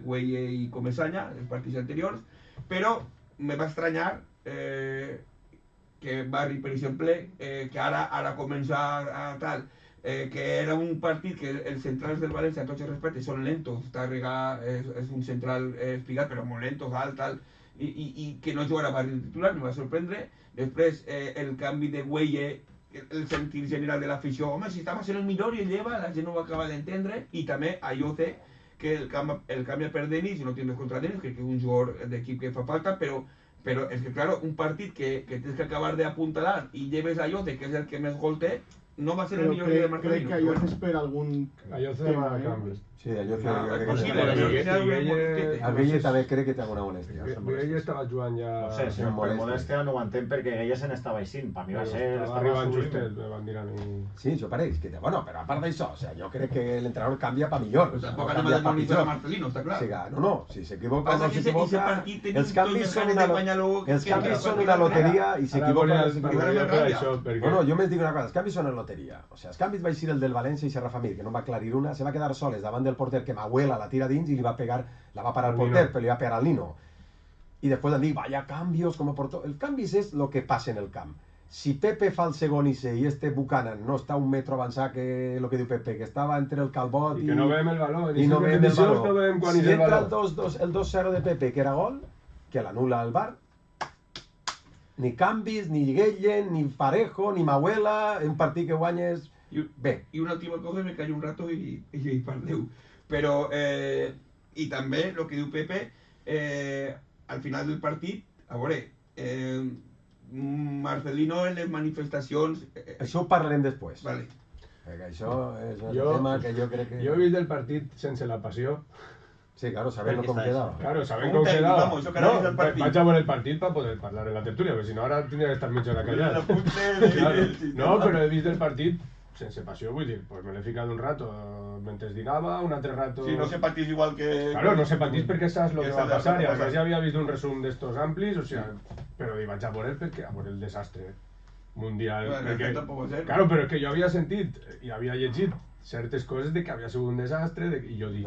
Güelle i Comesaña, els partits anteriors, però me va estranyar que Barri, per exemple, que ara comença a tal, que era un partit que els centrals del València, amb tots els respectes, són lentos. Tàrrega és un central espigat, però molt lentos, alt, tal, i que no jugarà Barri titular, me va sorprendre. Després, el canvi de Güelle, el sentit general de l'afició, home, si estava sent el millor i el lleva, la gent no ho acaba d'entendre, i també Ayoce, que el canvia per Denis, i no tinc res contra Denis, crec que és un jugador d'equip que fa falta, però és que, claro, un partit que tens que acabar d'apuntalar i lleves a Ayoce, que és el que més gol té, no va ser el millor de Marcelino. Crec que Ayoce espera algun... Ayoce va a canvi. Sí, Ayoce... És possible, el Guille també crec que té alguna molèstia. Guille estava jugant ja... No sé, si per molèstia no ho entenc perquè Guille se n'estava aixint. Per mi va ser... Estava arribant justet, me van dir a mi... Sí, això pareix. Bueno, però a part d'això, o sea, jo crec que l'entrenador canvia pa millor. Tampoc anem a demonitzar a Marcelino, està clar. No, si s'equivoca o no s'equivoca... Els canvis són una loteria i s'equivoca... Bueno, jo més dic una cosa, els canvis són una loteria. O sea, els canvis va eixir el del València i Serra Famir, que no va aclarir una, se va quedar soles davant del porter que Mahuela la tira dins y la va a parar el porter, pero le va a pegar al Nino. Y después han dicho, vaya cambios, como por todo. El cambio es lo que pasa en el camp. Si Pepe fa el segon y este Buchanan no está un metro avançat que lo que diu Pepe, que estava entre el calbot i que no veiem el valor, i no veiem el valor. No veiem quan si entra el 2-0 de Pepe, que era gol, que l'anula el VAR, ni canvis, ni Guellen, ni Parejo, ni Mahuela, un partit que guanyes... Bé. I una última cosa, me callo un rato i parleu. Però, i també, el que diu Pepe, al final del partit, a veure, Marcelino en les manifestacions... Això ho parlarem després. Vale. Perquè això és un tema que jo crec que... Jo he vist el partit sense la passió. Sí, claro, sabent com quedava. Claro, sabent com quedava. Vamos, no, vaig a veure el partit per poder parlar en la tertúlia, perquè si no ara tindria que estar mitja hora callat. Claro. No, però he vist el partit sense passió, vull dir, pues me l'he ficat un rato mentre dinava, un altre rato... Sí, no se patís igual que... Claro, no se patís perquè saps el que va passar, i a més ja havia vist un resum d'estos amplis, o sea, però hi vaig a veure el desastre mundial. Perquè, claro, però és que jo havia sentit i havia llegit certes coses de que havia sigut un desastre, i jo dic...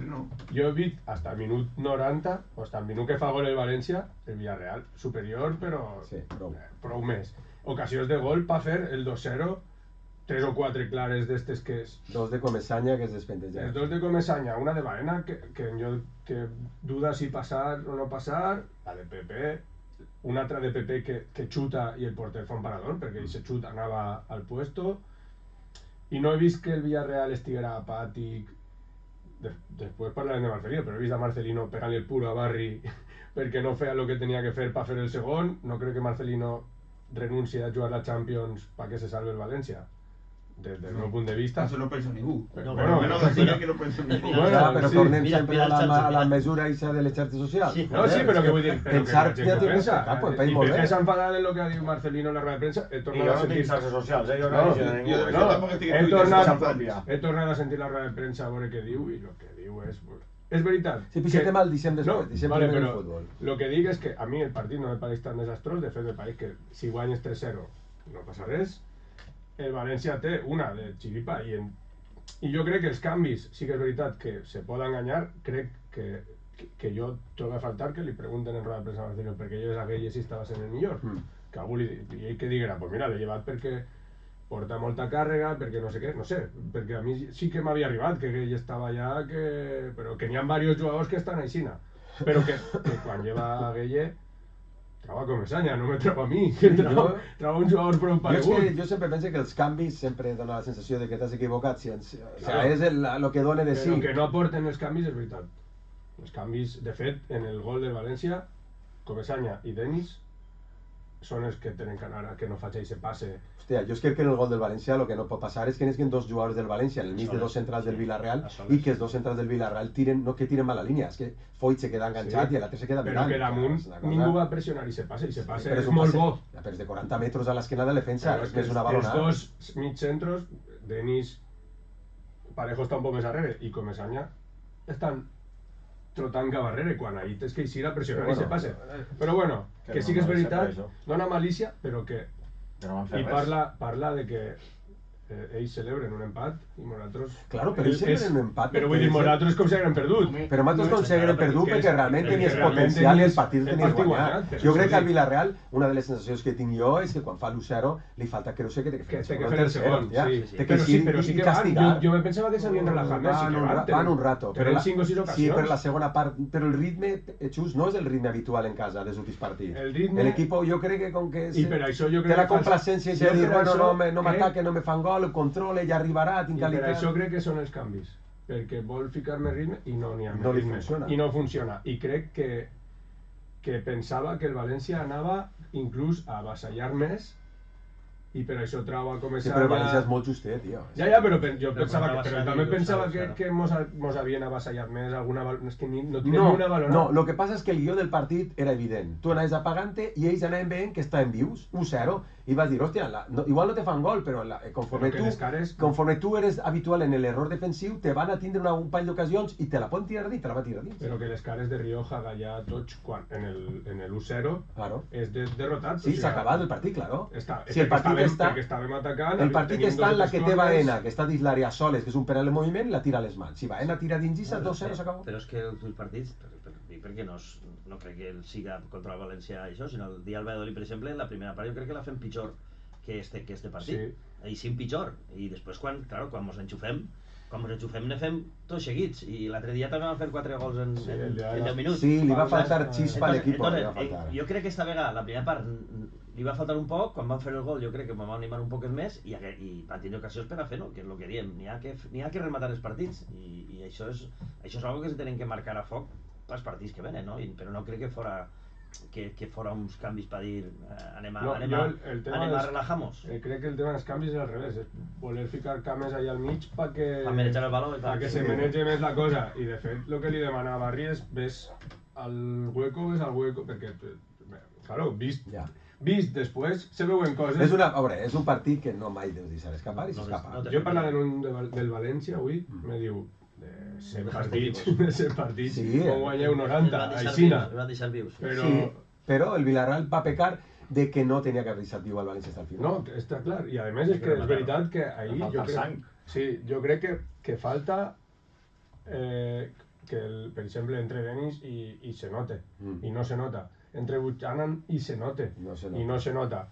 No. Jo he vist hasta el minut 90, o hasta el minut que fa gol el València, el Villarreal, superior, però sí, prou més. Ocasions de gol per fer el 2-0, 3 o 4 clares d'estes que és... Dos de Comesaña que es despentejan. Els dos de Comesaña, una de Baena que duda si passar o no passar, la de Pepe, una altra de Pepe que xuta i el porter fa un parador, perquè aquest xut anava al puesto, i no he vist que el Villarreal estiguera apàtic. Després parlarem de Marcelino, però he vist a Marcelino pegant el puro a Barri perquè no feia el que tenia que fer per fer el segon. No crec que Marcelino renuncie a jugar la Champions perquè se salve el València. Des del meu punt de vista. Això no pensa ningú. Bueno, que no pensa ningú. Però tornem sempre a la mesura eixa de les xarxes socials. No, sí, però que vull dir, pensar que no pensa. I per què s'ha enfadat en el que ha dit Marcelino en la roda de premsa, he tornat a sentir... xarxes socials, jo no he he tornat a sentir la roda de premsa a veure què diu, i el que diu és... És veritat. Sí, però tema el deixem després, deixem primer el futbol. El que dic és que a mi el partit no me pareix tan desastrós, de fet me pareix que si guanyes 3-0 no passa res. El València té una de xiripa i jo crec que els canvis, sí que és veritat que se poden guanyar, crec que jo trobo a faltar que li pregunten en roda de premsa a Marcelino perquè jo és aquell si estava sent el millor, que algú que diguera, pues mira, l'he llevat perquè porta molta càrrega, perquè no sé què, no sé, perquè a mi sí que m'havia arribat que ell estava allà, però que n'hi ha diversos jugadors que estan aixina, però que quan lleva a Gueye troba Comesaña, no me troba a mi, que troba un jugador prou paregut. Jo sempre penso que els canvis sempre donen la sensació de que t'has equivocat, o sea, és el que dona de sí. Però que no aporten els canvis és veritat. Els canvis, de fet, en el gol del València, Comesaña i Denis són els que tenen que anar a que no faci aquest passe. Hòstia, jo crec que en el gol del València el que no pot passar és que n'hi hagi dos jugadors del València en el mig de dos centrals del Villarreal i que els dos centrals del Villarreal no que tiren mala línia, és que Foyt se queda enganxat i l'altre se queda mirant. Però que damunt ningú va pressionar i se passe és molt bo. Però és de 40 metres a l'esquena de defensa, és que és una balonada. Els dos mig centros, Denis, Parejo està un poc més darrere i Comesaña estan trotant cap darrere quan ahir tens que eixir a pressionar i se passe. Però bueno, que sí que és veritat, no una malícia, però que... I parla de que ells celebren un empat i nosaltres... Claro, però ells celebren un empat. Però vull dir, nosaltres com si haguem perdut. Però nosaltres com si haguem perdut perquè realment tenies potencial i el partit el tenies guanyat. Jo crec que al Villarreal, una de les sensacions que tinc jo és que quan fa l'1-0 li falta creuser que té que fer el segon. Però sí que van. Jo me pensava que s'havien relajat més. Van un rato. Però en 5 o 6 ocasions. Sí, per la segona part. Però el ritme, Xus, no és el ritme habitual en casa dels últims partits. L'equip jo crec que com que té la complacència de dir, bueno, no m'ataque, no me fan gol, el controle, ja arribarà, tinc qualitat. I per això crec que són els canvis. Perquè vol ficar més ritme i no n'hi ha més ritme. I no funciona. I crec que pensava que el València anava inclús a avassallar més i per això trau a començar... Sí, però el València és molt justet, tio. Ja, però jo pensava que... Però també pensava que mos havien avassallat més alguna... És que no tenen una valorada. No, el que passa és que el guió del partit era evident. Tu anaves apagant-te i ells anaven veient que estaven vius, 1-0, i vas dir, hòstia, igual no te fan gol, però conforme tu eres habitual en l'error defensiu, te van a tindre un parell d'ocasions i te la poden tirar dins, te la va tirar dins. Però que les cares de Rioja, Gallà, tots, en el 1-0, és derrotat. Sí, s'ha acabat el partit, claro. Si el partit perquè estàvem atacant... El partit està en la que té Baena, que està dins l'àrea soles, que és un penal de moviment, i la tira a les mans. Si Baena tira dins i 2-0 s'acabó. Però és que els partits, perquè no crec que el siga contra el València això, sinó el dia al Valladolid, per exemple, la primera part jo crec que la fem pitjor que este partit. I sí, pitjor. I després quan mos enxufem, ne fem tots seguits. I l'altre dia també vam fer 4 gols en 10 minuts. Sí, li va faltar xispa a l'equip. Jo crec que esta vegada, la primera part, li va faltar un poc, quan van fer el gol jo crec que vam animar un poquet més i van tenir ocasions per a fer-ho, que és el que diem, n'hi ha que rematar els partits i això és algo que se tenen que marcar a foc pels partits que venen, no? Però no crec que fora uns canvis per dir anem a relajamos. Crec que el tema dels canvis és al revés, és voler ficar cames allà al mig perquè manejar el baló se manegi més la cosa, i de fet el que li demanava a Barri és ves al hueco, perquè claro, vist després se veuen coses. És un partit que no mai deus deixar escapar i s'escapa. Jo parlava del València avui, me diu de 100 partits, com guanyeu 90, aixina. Però el Villarreal va pecar de que no tenia que haver deixat viu al València fins al final. No, està clar, i a més és que és veritat que ahir jo crec que falta que per exemple entre Denis i se note, i no se nota, entre Buchanan i se note, i no se nota.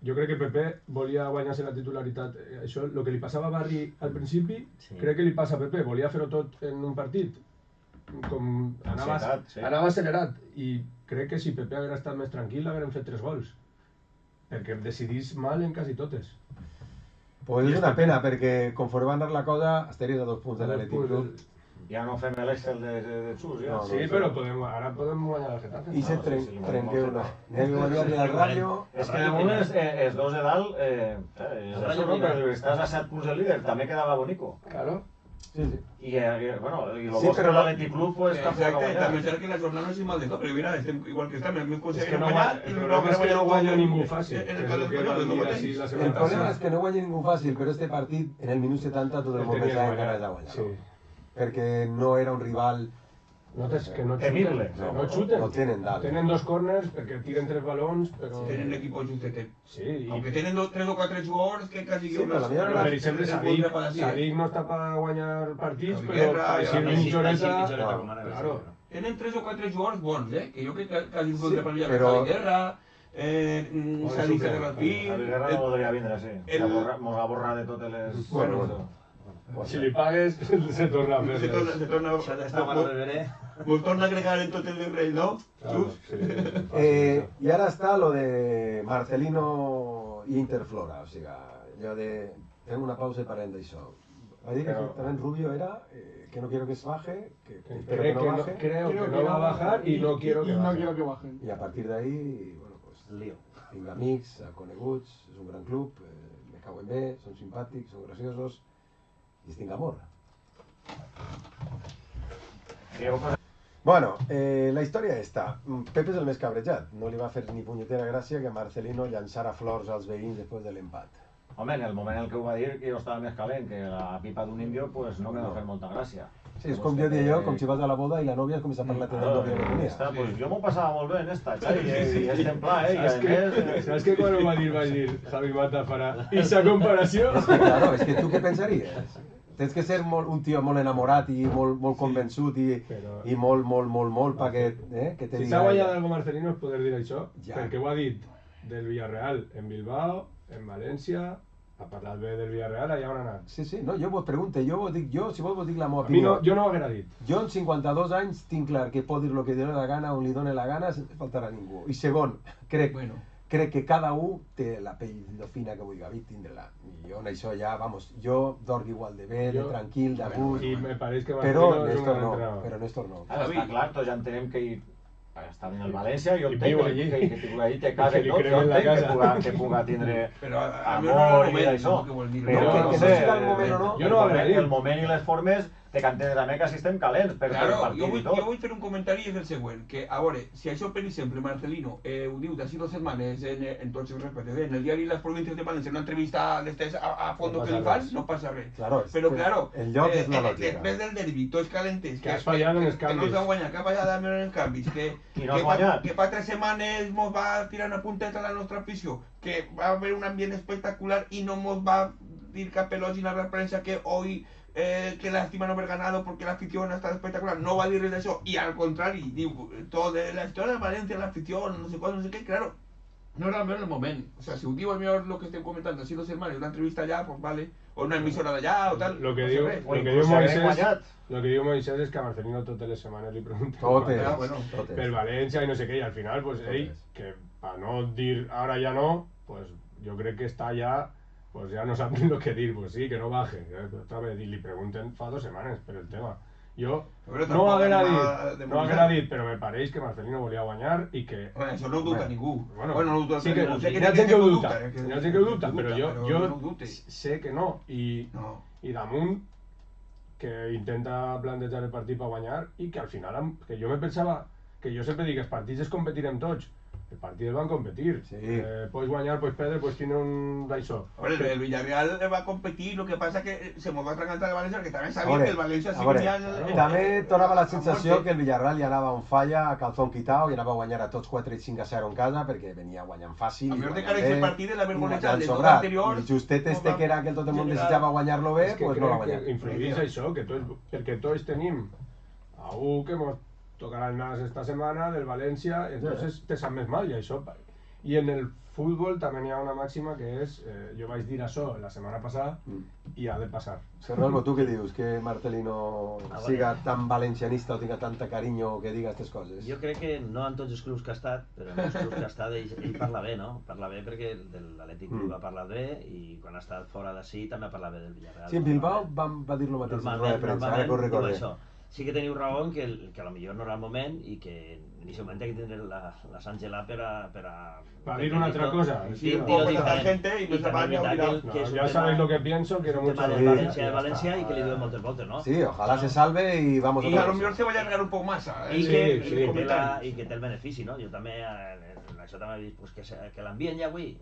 Jo crec que Pepe volia guanyar-se la titularitat. Això, el que li passava a Barri al principi, crec que li passa a Pepe. Volia fer-ho tot en un partit. Anava accelerat. I crec que si Pepe hagués estat més tranquil, haguérem fet 3 gols. Perquè decidís mal en quasi totes. Pues és una pena, perquè conforme va anar la cosa, estaries a 2 punts de l'Atlètic Club. Ja no fem l'Excel de Xus, ja. Sí, però ara podem guanyar el Getafe. I se trenqueu una. Anem a guanyar-li al Ràdio. És que de moment els dos de dalt, és això, no? Però estàs a 7 punts del líder, també quedava bonico. Claro. Sí. I bueno, i lo vostre de l'Atlètic Club, pues tampoc a guanyar. També és que la jornada no és mal de tot, però mira, estem igual que estem, hem aconseguit guanyar. El problema és que no guanya ningú fàcil. El problema és que no guanya ningú fàcil, però este partit, en el minut 70, tot el món pensava que ganes de guanyar. Perquè no era un rival temible. No xuten. No tenen dalt. Tenen 2 corners perquè tiren 3 balons, però... Tenen l'equip justet. Sí. Aunque tenen 3 o 4 jugadors que quasi... Sí, però per exemple, Sadik no està per guanyar partits, però si no mitjoreta... Tenen 3 o 4 jugadors bons, que jo crec que quasi un de per Javi Guerra, Sadik Ferrapín... Javi Guerra no podria vindre, sí. Mos ha borrat de totes les... Bueno. Si li pagues, se torna a fer. Se torna a agregar en tot el rei, no? I ara està lo de Marcelino i Interflora, o sigui, allò de... Fem una pausa i parlem d'això. Va dir que també Rubio era que no quiero que se baje, creo que no va a bajar y no quiero que baje. Y a partir de ahí, bueno, pues... Lío. Tinc amics, coneguts, és un gran club, me cauen bé, són simpàtics, són graciosos, i tinc amor. Bueno, la història està. Pepe és el més cabrejat. No li va fer ni punyetera gràcia que Marcelino llançara flors als veïns després de l'empat. Home, en el moment en què ho va dir, que jo estava més calent, que la pipa d'un índio, pues no me va fer molta gràcia. Sí, és com jo deia jo, com si vas a la boda i la nòvia comença a parlar del nòvio que tenia. Pues jo m'ho passava molt bé en esta, Xavi, i estem pla, i a més... Saps que quan ho va dir Javi Mata farà esa comparació? És que, claro, és que tu què pensaries? Tens que ser un tio molt enamorat i molt convençut i molt perquè que te diga... Si s'ha guanyat algo Marcelino és poder dir això, perquè ho ha dit del Villarreal en Bilbao, en València... Ha parlat bé del Villarreal, allà on ha anat. Sí, no, jo vos pregunto, si vos dic la meva opinió. Jo no ho haguera dit. Jo amb 52 anys tinc clar que pot dir el que li doni la gana, on li doni la gana, sense faltar a ningú. I segon, crec que cada un té la pell fina que vulgui tindre-la. I jo en això ja, vamos, jo dorm igual de bé, de tranquil, de gust. I me pareix que Marcelino és un gran entrenador. Però Néstor no. Ara està clar, tots ja entenem que està en el València, jo entenc que allí té casa i tot, jo entenc que puga tindre amor i això. Però que no sigui el moment o no. Jo no ho haguera dit. El moment i les formes té que entendre també que si estem calents per partir i tot. Jo vull fer un comentari i és el següent, que a veure, si això per exemple Marcelino ho diu d'ací 2 setmanes en tots els respectes, en el diari Les Províncies de València, en una entrevista d'estes a fondo que li fan, no passa res. Però claro, després del derbi, tots calentes, que has fallat en els canvis, que no s'han guanyat, que ha fallat en els canvis, que fa 3 setmanes mos va tirar una punteta a la nostra afició, que va haver un ambient espectacular i no mos va dir cap elogi en la premsa que hoy que lástima no haber ganado porque la afición ha estado espectacular, no va a decir eso, y al contrario, digo, todo de la historia de Valencia, la afición, no sé cuándo, no sé qué, claro, no era el momento, o sea, si un digo el mejor lo que estoy comentando, así 2 semanas, una entrevista allá, pues vale, o una emisora de allá, o tal, lo que diu Moisés és que a Marcelino totes les setmanes li pregunten per València i no sé què, i al final, pues ell, que para no dir ara ja no, pues jo crec que està ja pues ya no saben lo que dir, pues sí, que no baje. Otra vez, y le pregunten fa 2 setmanes per el tema. Jo no ho haguera dit, però me pareix que Marcelino volia guanyar i que... Això no ho dubta ningú. Sí que hi ha gent que ho dubta, però jo sé que no. I damunt que intenta plantejar el partit per guanyar i que al final, que jo me pensava, que jo sempre dic que els partits es competirem tots. El partit van competir. Puedes guanyar, puedes perdre, puedes tener un d'això. El Villarreal va a competir, lo que pasa que se nos va a atragantar el Valencia, que también sabía que el Valencia sí venía... També donava la sensació que el Villarreal ja anava on falla, a calzón quitao, i anava a guanyar a tots 4 i 5-0 en casa, perquè venia guanyant fàcil. A millor de cara a aquest partit, l'haver golejat de tot l'anterior... I justet este que era que tot el món desitjava guanyar-lo bé, pues no va guanyar. Influïx això, perquè tots tenim a un que mos tocarà el nas esta setmana del València, entonces te sap més mal i això. I en el futbol també hi ha una màxima que és, jo vaig dir això la setmana passada i ha de passar. Serralvo, tu què dius? Que Marcelino siga tan valencianista o tinga tanta carinyo que diga aquestes coses? Jo crec que no en tots els clubs que ha estat, però en els clubs que ha estat ell parla bé, no? Parla bé perquè l'Atlètic Club ha parlat bé i quan ha estat fora d'ací també ha parlat bé del Villarreal. Sí, en Bilbao va dir el mateix en roda de premsa, ara que ho recordo. Sí que teniu raó en que a lo millor no era el moment i que en aquest moment hay que tener la sang gelat per a dir una altra cosa. Sí, y ya sabéis lo que pienso, quiero mucho de Valencia y que le doy muchas voltes, ¿no? Sí, ojalá se salve y vamos a lo mejor se vaya a llegar un poco más. Y que té el benefici, no? Jo també, això també he dit, pues que l'ambient ja avui,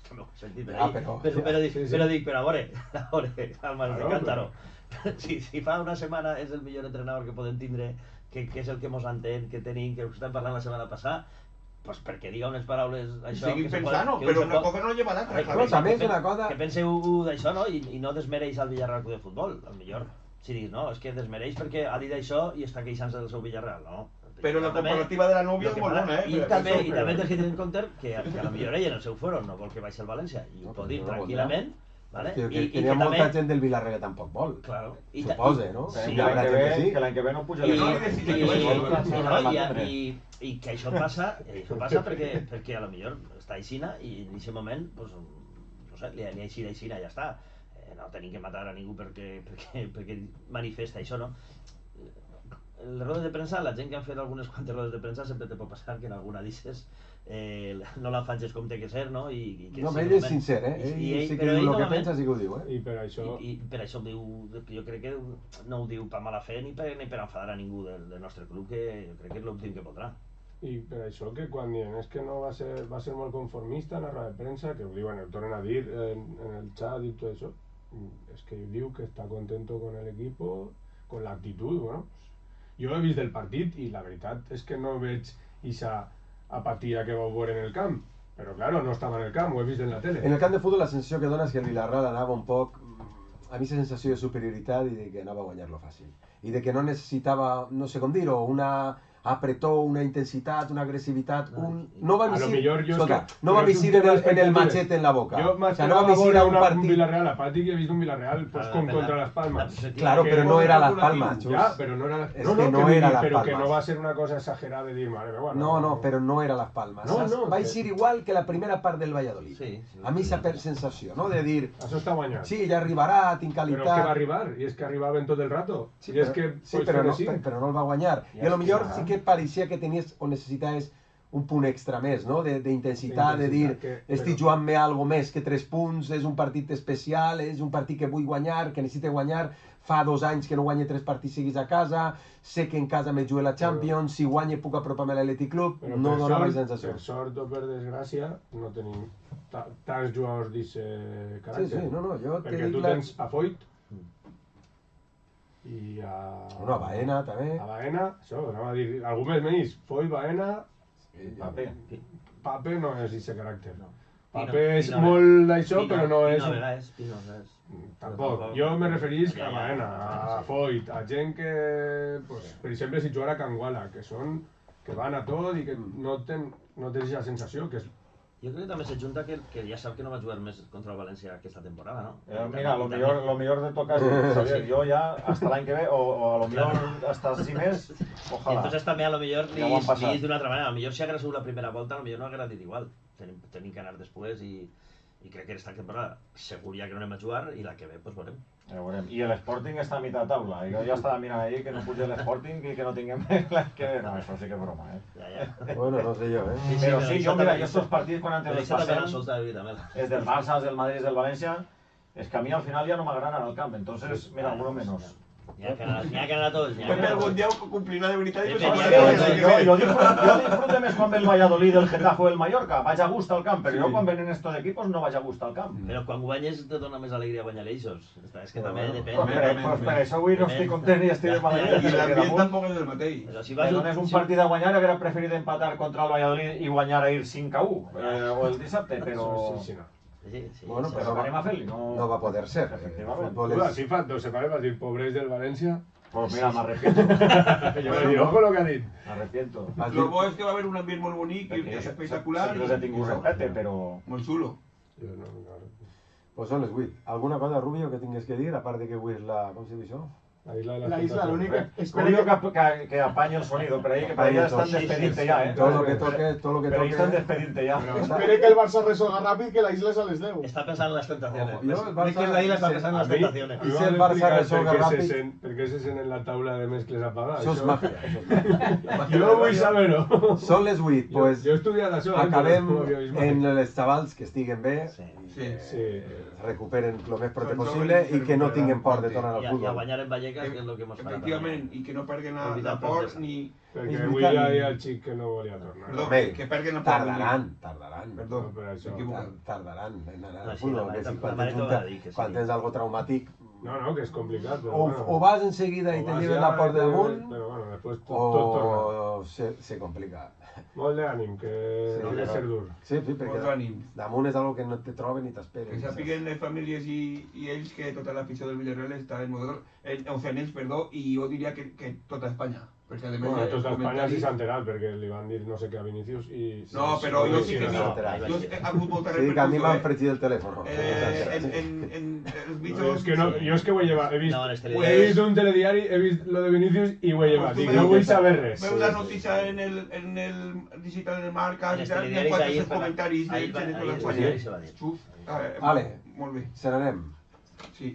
que m'ho he sentit per ahí, però dic, però a veure, al Mas de Cántaro, si fa una setmana és el millor entrenador que podem tindre, que és el que mos entén, que tenim, que ho estem parlant la setmana passada, pues perquè diga unes paraules això... Seguim pensant-ho, però una cosa no lleva l'altra. Però també és una cosa... Que penseu d'això, no? I no desmereix el Villarreal Club de Futbol, al millor. Si dius, no, és que desmereix perquè ha dit això i està queixant-se del seu Villarreal, no? Però la comparativa de la núvia és molt bona, I també tens que tenir en compte que a lo millor ell en el seu foro no vol que baixi el València, i ho pot dir tranquil·lament. Vale. Que tenia molta gent del Villarreal que tampoc vol. Claro. Supose, no? Sí, que l'any que ve no puja i que això passa perquè a lo millor està aixina i en aquest moment, pues, no sé, li ha aixina, ja està. No tenim que matar a ningú perquè manifesta això, no? Les rodes de premsa, la gent que han fet algunes quantes rodes de premsa sempre te pot passar que en alguna dices no la faig com té que ser, no? No, ell és sincer, ell sí que diu el que pensa, sí que ho diu, I per això... I per això diu, jo crec que no ho diu per mala fe ni per enfadar a ningú del nostre club, que jo crec que és l'últim que podrà. I per això que quan diem és que no va ser molt conformista en la roda de premsa, que ho diuen, ho tornen a dir en el chat i tot això, és que diu que està contento con el equipo, con l'actitud, bueno, jo he vist el partit i la veritat és que no veig ixa apatia que vau veure en el camp, però claro, no estava en el camp, ho he vist en la tele. En el camp de futbol la sensació que dona és que el Villarreal anava un poc a mi la sensació de superioritat i de que anava a guanyar-lo fàcil i de que no necessitava, no sé com dir-ho, una apretó, una intensitat, una agresivitat, no va misir en el machete en la boca. Jo m'esperava veure un Villarreal apàtic i he vist un Villarreal com contra Las Palmas. Claro, però no era Las Palmas. Ja, però no era Las Palmas. Però que no va ser una cosa exagerada de dir, madre meva. No, però no era Las Palmas. Va ser igual que la primera part del Valladolid. A mi esa sensació, no? De dir... Això està guanyat. Sí, ja arribarà, tinc qualitat... Però que va arribar, i és que arribaven tot el rato. Sí, però no el va guanyar. I a lo millor sí que pareixia que tenies o necessitaves un punt extra més, no? D'intensitat, de dir, estic jugant-me algo més que 3 punts, és un partit especial, és un partit que vull guanyar, que necessito guanyar, fa 2 anys que no guanye 3 partits seguits a casa, sé que en casa me jugue la Champions, si guanye puc apropar-me a l'Atlètic Club, no donava la sensació. Per sort o per desgràcia, no tenim tants jugadors d'aquest caràcter. Sí, no, jo t'he dit... Perquè tu tens a Foyt, i a... Bueno, a Baena també. A Baena, això, anava a dir, algú més, Foyt, Baena... Pape no és d'aquest caràcter. Pape és molt d'això, però no és... Pino és. Tampoc. Jo me referís a Baena, a Foyt, a gent que... Per exemple, si jugara a Canguala, que van a tot i que no tens aquesta sensació, que és... Jo crec que també s'ajunta que ja sap que no va jugar més contra el València aquesta temporada, no? Mira, lo millor de tocar Javier, yo ya hasta l'any que ve, o a lo millor hasta 6 meses, ojalá. Entonces també a lo millor li és d'una altra manera, a lo millor si hagués sigut la primera volta, a lo millor no hagués dit igual. Tenim que anar després i crec que aquesta temporada segur ja que no anem a jugar i la que ve, doncs veurem. I l'Sporting està a mitad de taula, i jo ja estava mirant ahí que no puja l'Sporting i que no tinguem l'any que ve. No, això sí que és broma, Bueno, no sé jo, Però sí, jo mira, estos partits quan antes els passem, és del Barça, és del Madrid, és del València, és que a mi al final ja no m'agrada anar al camp, entonces, mira, uno menos. N'hi ha que anar tots. Pepe algun dia ho complirà de veritat i jo disfruto més quan ve el Valladolid, el Getafe o el Mallorca, vaig a gust al camp, però jo quan venen estos equipos no vaig a gust al camp. Però quan guanyes te dona més alegria guanyar ells. És que també depèn. Pues per això avui no estic content i estic de mala idea. I l'ambient tampoc és el mateix. Si dones un partit a guanyar, hauria preferit empatar contra el Valladolid i guanyar a ir 5-1 o el dissabte, però... Bueno, però no va poder ser. Si fa 2 setmanes vas dir pobrets del València... Pues mira, m'arrepiento. Ojo lo que ha dit. M'arrepiento. Lo bo és que va haver un ambient molt bonic i espectacular. Sí que us he tingut respecte, però... Molt xulo. Pues són les 8. ¿Alguna cosa, Rubio, que tingues que dir, a part de que avui és la... com se diu això? La isla, l'únic que... Espero que apañe el sonido, pero ahí que para allá están despedirte ya, Todo lo que toque... Pero ahí están despedirte ya. Espere que el Barça resolga ràpid que la isla és a les 10. Està pensant en les tentaciones. Crec que la isla està pensant en les tentaciones. I si el Barça resolga ràpid... Per què se sent en la taula de mescles apagades? Això és màgia. Jo vull saber-ho. Són les 8, pues... Jo he estudiat això. Acabem en els xavals que estiguen bé, Sí. recuperen el més prompte possible i que no tinguin por de tornar al I a futbol. guanyar en Vallecas, que és el que ens farà. Efectivament, i que no perguen la por ni... Perquè avui ja hi ha el xic que no volia tornar. Perdó, que perguen la por. Tardaran. Perdó, Tardaran en anar al Sí, futbol. Quan tens algo traumàtic... No, que és complicat. O vas enseguida i te lleves la por del damunt, però bueno, després tot torna. o se complica. Molt d'ànim, que ha de ser dur. Sí, perquè damunt és algo que no te troben ni t'esperen. Que sàpiguen les famílies i ells que tota l'afició del Villarreal està en motor, en ells, perdó, i jo diria que tota Espanya. Perquè a més tota Espanya sí s'ha enterat, perquè li van dir no sé què a Vinícius i... No, però jo sí que he hagut molta repercussió. Sí, que a mi m'han fregit el telèfon. En els mitjans... Jo és que ho he llevat, he vist un telediari, he vist lo de Vinícius i ho he llevat, i no vull saber res. Veu la notícia en el digital de Marca, i quatre els comentaris de gent de tota Espanya. Vale, molt bé. se n'anem. Sí.